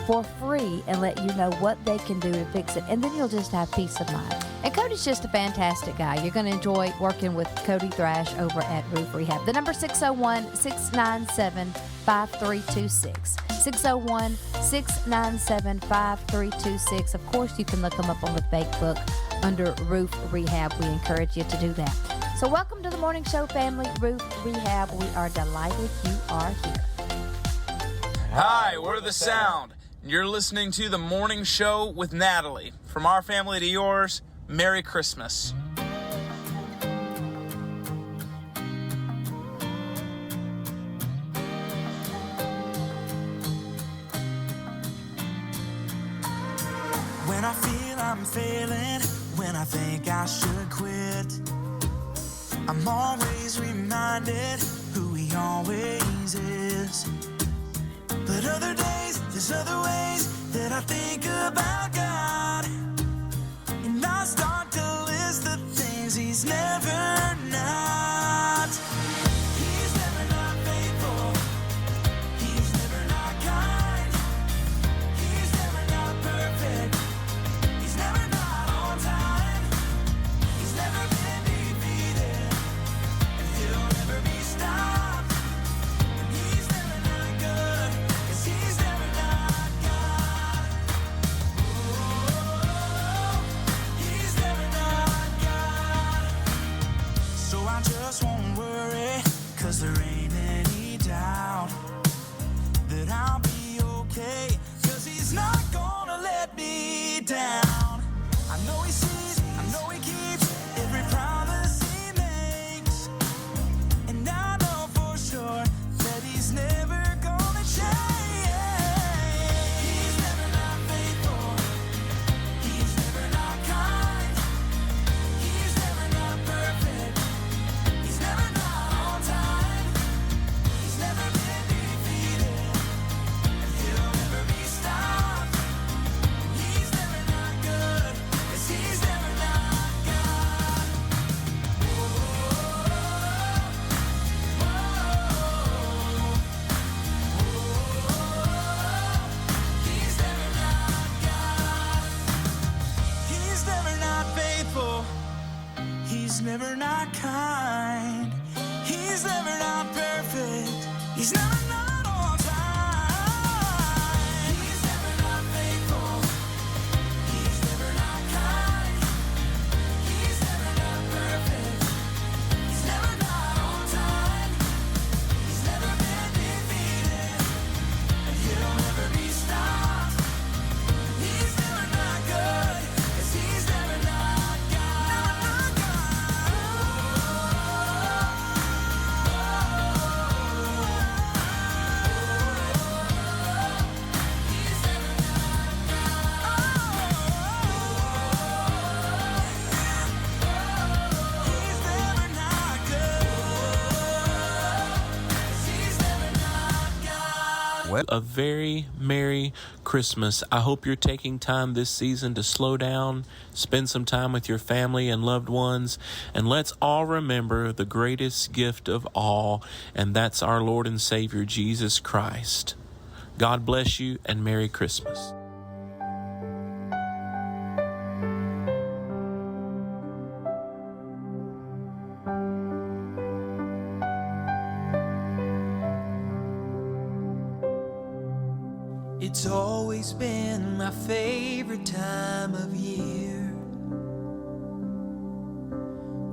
for free and let you know what they can do to fix it, and then you'll just have peace of mind. And Cody's just a fantastic guy. You're going to enjoy working with Cody Thrash over at Roof Rehab. The number 601-697-5326. 601-697-5326. Of course, you can look them up on the Facebook under Roof Rehab. We encourage you to do that. So welcome to the morning show, family. Roof Rehab. We are delighted you are here. Hi, we're The Sound. You're listening to The Morning Show with Natalie. From our family to yours, Merry Christmas. When I feel I'm failing, when I think I should quit, I'm always reminded who he always is. But other days, there's other ways that I think about God, and I start to list the things he's never not. He's never not faithful. He's never not kind. He's never not perfect. He's never not on time. He's never been defeated, and he'll never be stopped. doubt that I'll be okay, 'cause he's not gonna let me down. I know he sees, I know he keeps every promise he makes, and I know for sure that he's never gonna change. He's never not faithful, he's never not kind, he's never not perfect, he's never not on time, he's never been defeated, and he'll never be stopped. He's never not good, 'cause he's never not God. He's never not God. He's never not faithful. He's never not kind. He's never not perfect. He's never not on time. He's never not faithful. He's never not kind. He's never not perfect. He's never not on time. He's never been defeated, and he'll never be stopped. He's never not good, 'cause he's never not God. A very Merry Christmas. I hope you're taking time this season to slow down, spend some time with your family and loved ones, and let's all remember the greatest gift of all, and that's our Lord and Savior, Jesus Christ. God bless you, and Merry Christmas. It's always been my favorite time of year,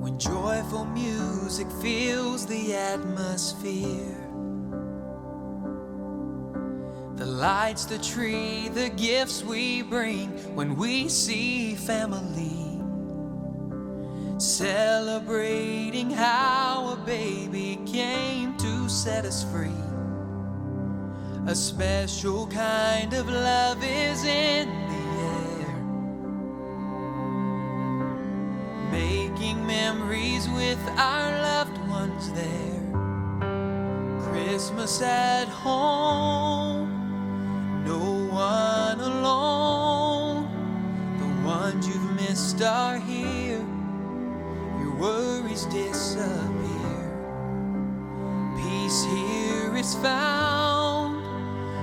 when joyful music fills the atmosphere. The lights, the tree, the gifts we bring when we see family celebrating how a baby came to set us free. A special kind of love is in the air, making memories with our loved ones there. Christmas at home, no one alone. The ones you've missed are here, your worries disappear. Peace here is found,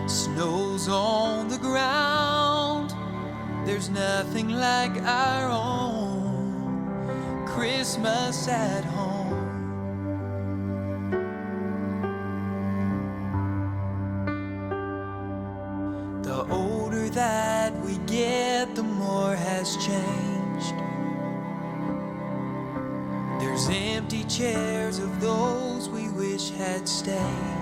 snow's on the ground. There's nothing like our own Christmas at home. The older that we get, the more has changed. There's empty chairs of those we wish had stayed.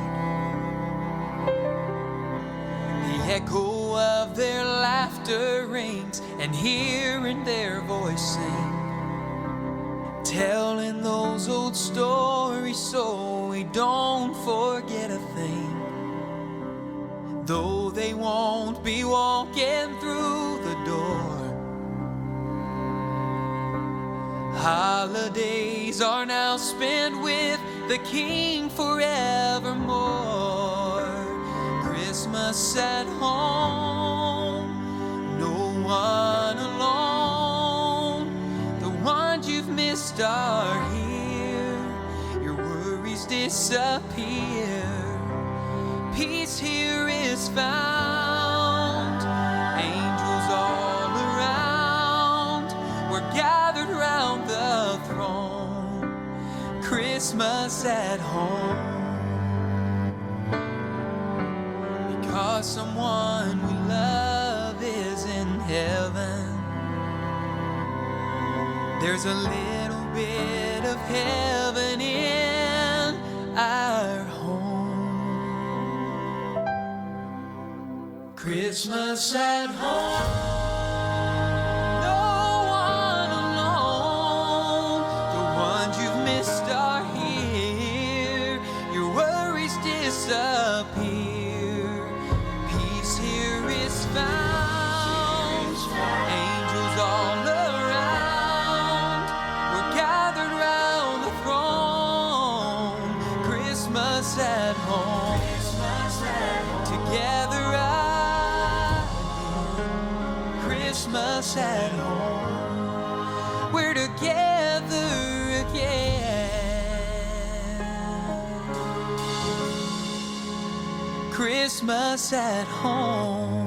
The echo of their laughter rings, and hearing their voice sing, telling those old stories so we don't forget a thing. Though they won't be walking through the door, holidays are now spent with the King forevermore. Christmas at home, no one alone. The ones you've missed are here, your worries disappear. Peace here is found, angels all around. We're gathered round the throne, Christmas at home. Because someone we love is in heaven, there's a little bit of heaven in our home. Christmas at home. No one alone. The ones you've missed are here. Your worries disappear. Peace here is found. Angels all around. We're gathered round the throne. Christmas at home. Together Christmas at home. We're together again. Christmas at home.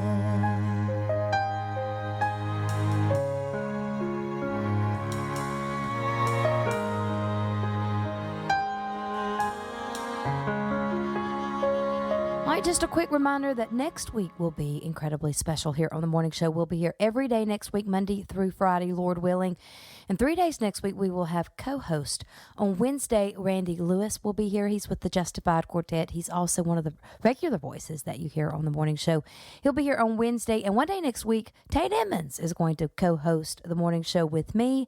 Just a quick reminder that next week will be incredibly special here on the morning show. We'll be here every day next week, Monday through Friday, Lord willing. And 3 days next week, we will have co-host. On Wednesday, Randy Lewis will be here. He's with the Justified Quartet. He's also one of the regular voices that you hear on the morning show. He'll be here on Wednesday. And one day next week, Duncan-Emmons is going to co-host the morning show with me.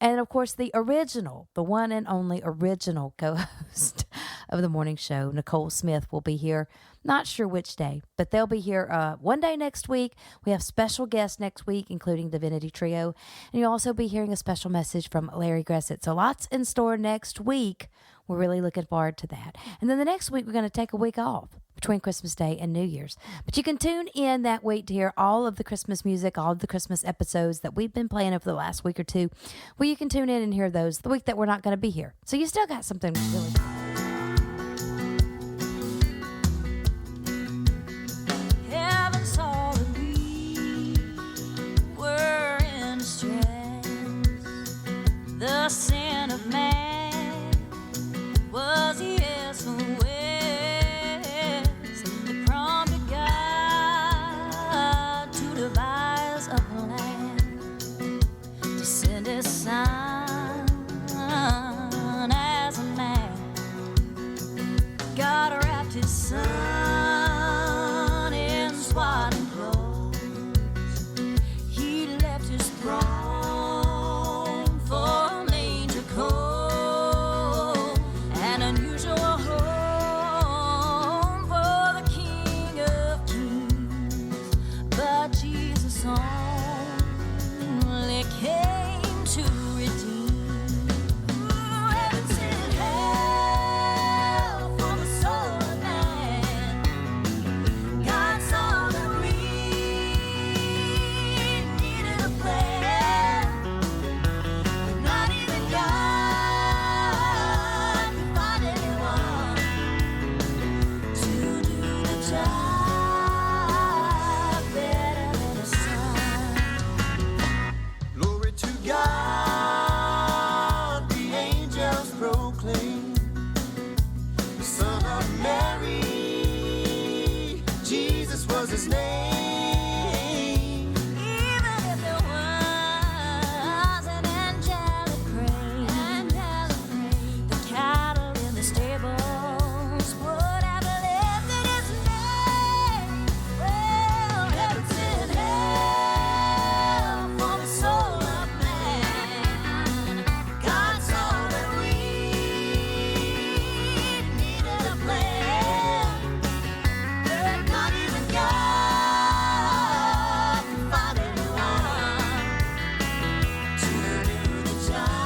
And, of course, the original, the one and only original co-host of the morning show, Nicole Smith, will be here. Not sure which day, but they'll be here one day next week. We have special guests next week, including Divinity Trio. And you'll also be hearing a special message from Larry Gressett. So lots in store next week. We're really looking forward to that. And then the next week, we're going to take a week off between Christmas Day and New Year's. But you can tune in that week to hear all of the Christmas music, all of the Christmas episodes that we've been playing over the last week or two. Well, you can tune in and hear those the week that we're not going to be here. So you still got something really cool. Heaven saw that we were in distress. The sin of man was SOS. It prompted God to devise a plan to send His Son as a man. God wrapped His Son in swaddling clothes. He left His throne for a manger cold, an unusual home for the King of Kings. But Jesus only came to redeem. Heaven sent help for the soul of man. God saw that we needed a plan. Not even God could find anyone to do the job better than His Son. Glory to God, the angels proclaim, the Son of Mary, Jesus was His name. Even if there was an angelic praise, the cattle in the stables would have lifted His name. Well, heaven sent help for the soul of man. God saw that we needed a plan, but not even God could find anyone to do the job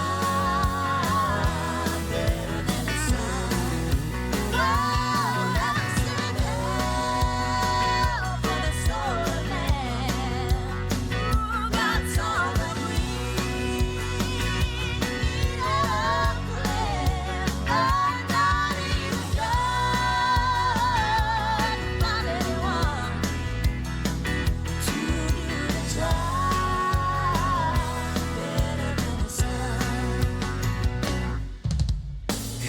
better than His Son. Oh, heaven sent help for the soul of man. God saw that we needed a plan, but not even God could find anyone to do the job better than His Son.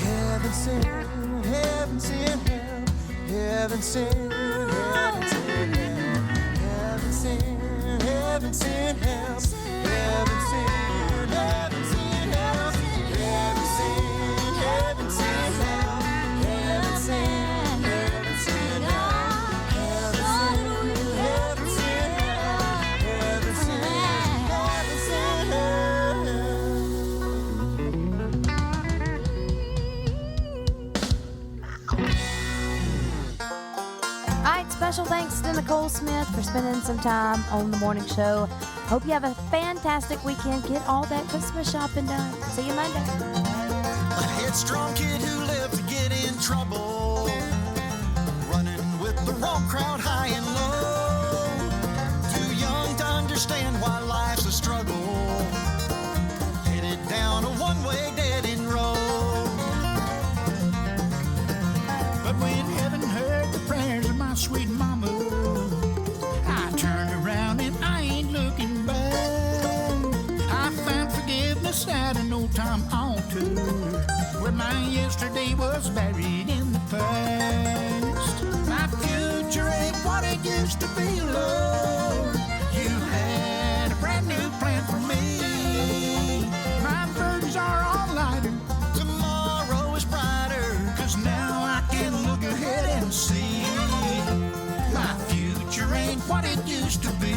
Heaven sent help, heaven sent help, heaven sent help, heaven sent, heaven sent help, heaven sent, heaven sent help, heaven sent, heaven sent help, heaven sent, heaven sent help, heaven sent, heaven special thanks to Nicole Smith for spending some time on the morning show. Hope you have a fantastic weekend. Get all that Christmas shopping done. See you Monday. A headstrong kid who lived to get in trouble, running with the wrong crowd high and low, too young to understand why life's a struggle, headed down a one-way dead-end road. But when heaven heard the prayers of my sweet mama, I turned around and I ain't looking back. I found forgiveness at an old-time altar, where my yesterday was buried in the past. My future ain't what it used to be, Lord. You had a brand new plan for me. My burdens are all lighter. Tomorrow is brighter, 'cause now I can look ahead and see. My future ain't what it used to be.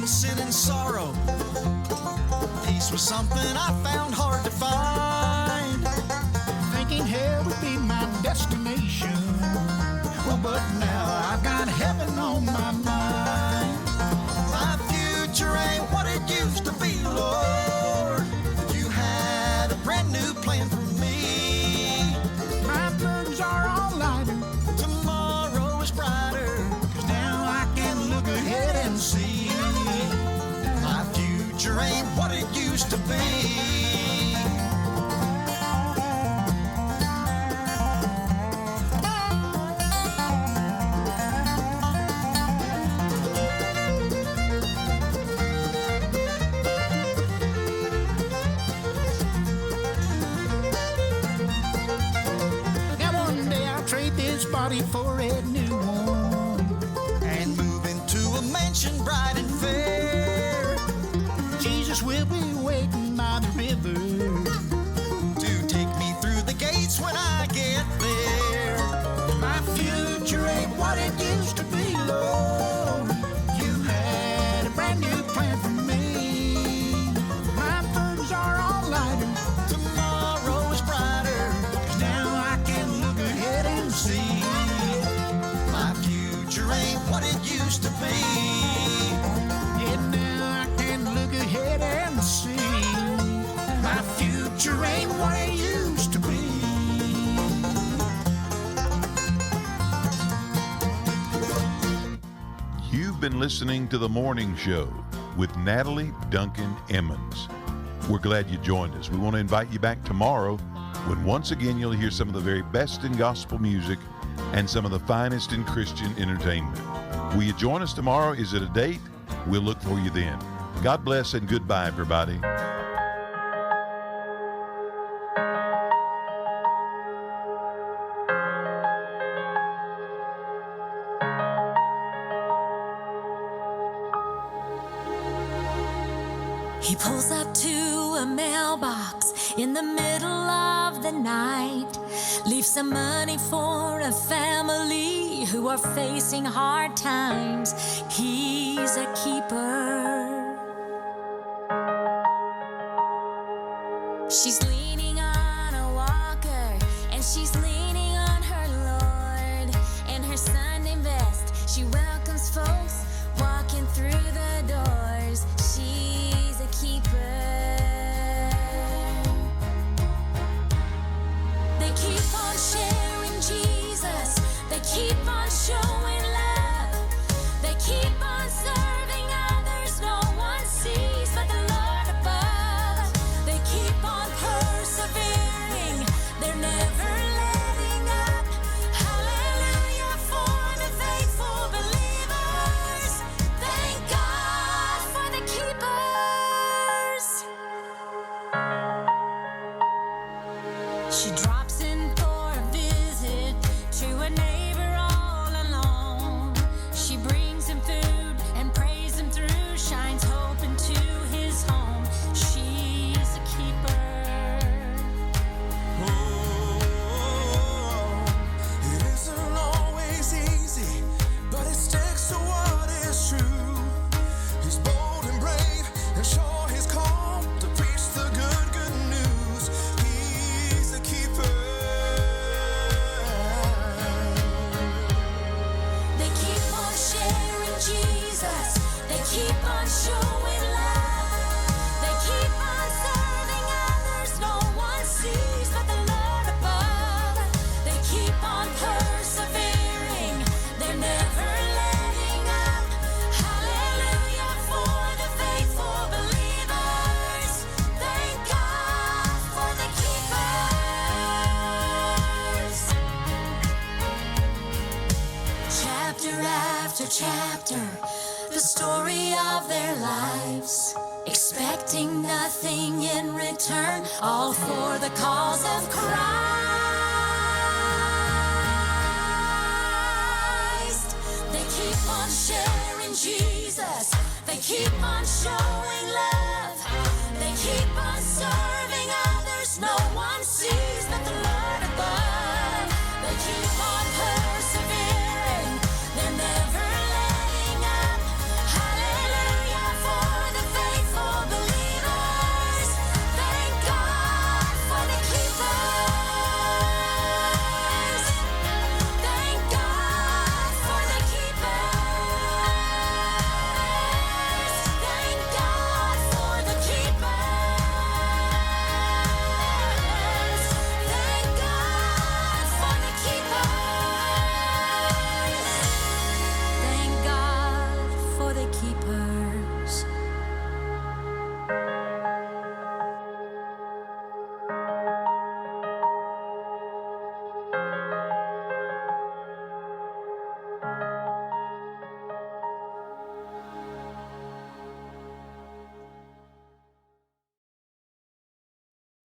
Sin and sorrow, peace was something I found hard to find. Thinking hell would be my destination, well, but now I've got heaven on my mind. My future ain't what it used to be, Lord. You had a brand new plan for me. My burdens are all lighter. Tomorrow is brighter, 'cause now I can look ahead and see. Future ain't what it used to be. Now one day I'll trade this body for a new one and move into a mansion bright and fair. Jesus will be waiting by the river to take me through the gates when I get there. My future ain't what it used to be, Lord. You had a brand new plan for me. My burdens are all lighter. Tomorrow is brighter, 'cause now I can look ahead and see. My future ain't what it used to be. And now I can look ahead and see. My future ain't what it used to be. You've been listening to The Morning Show with Natalie Duncan-Emmons. We're glad you joined us. We want to invite you back tomorrow when once again you'll hear some of the very best in gospel music and some of the finest in Christian entertainment. Will you join us tomorrow? Is it a date? We'll look for you then. God bless and goodbye, everybody. He pulls up to a mailbox in the middle of the night, leaves some money for a family who are facing hard times. He's a keeper. She's leaning on a walker, and she's leaning on her Lord. In her Sunday best, she welcomes folks walking through the doors. She's a keeper. They keep on sharing Jesus. They keep on showing love. They keep on serving others no one sees but the Lord above. They keep on persevering. They're never letting gives, expecting nothing in return, all for the cause of Christ. They keep on sharing Jesus, they keep on showing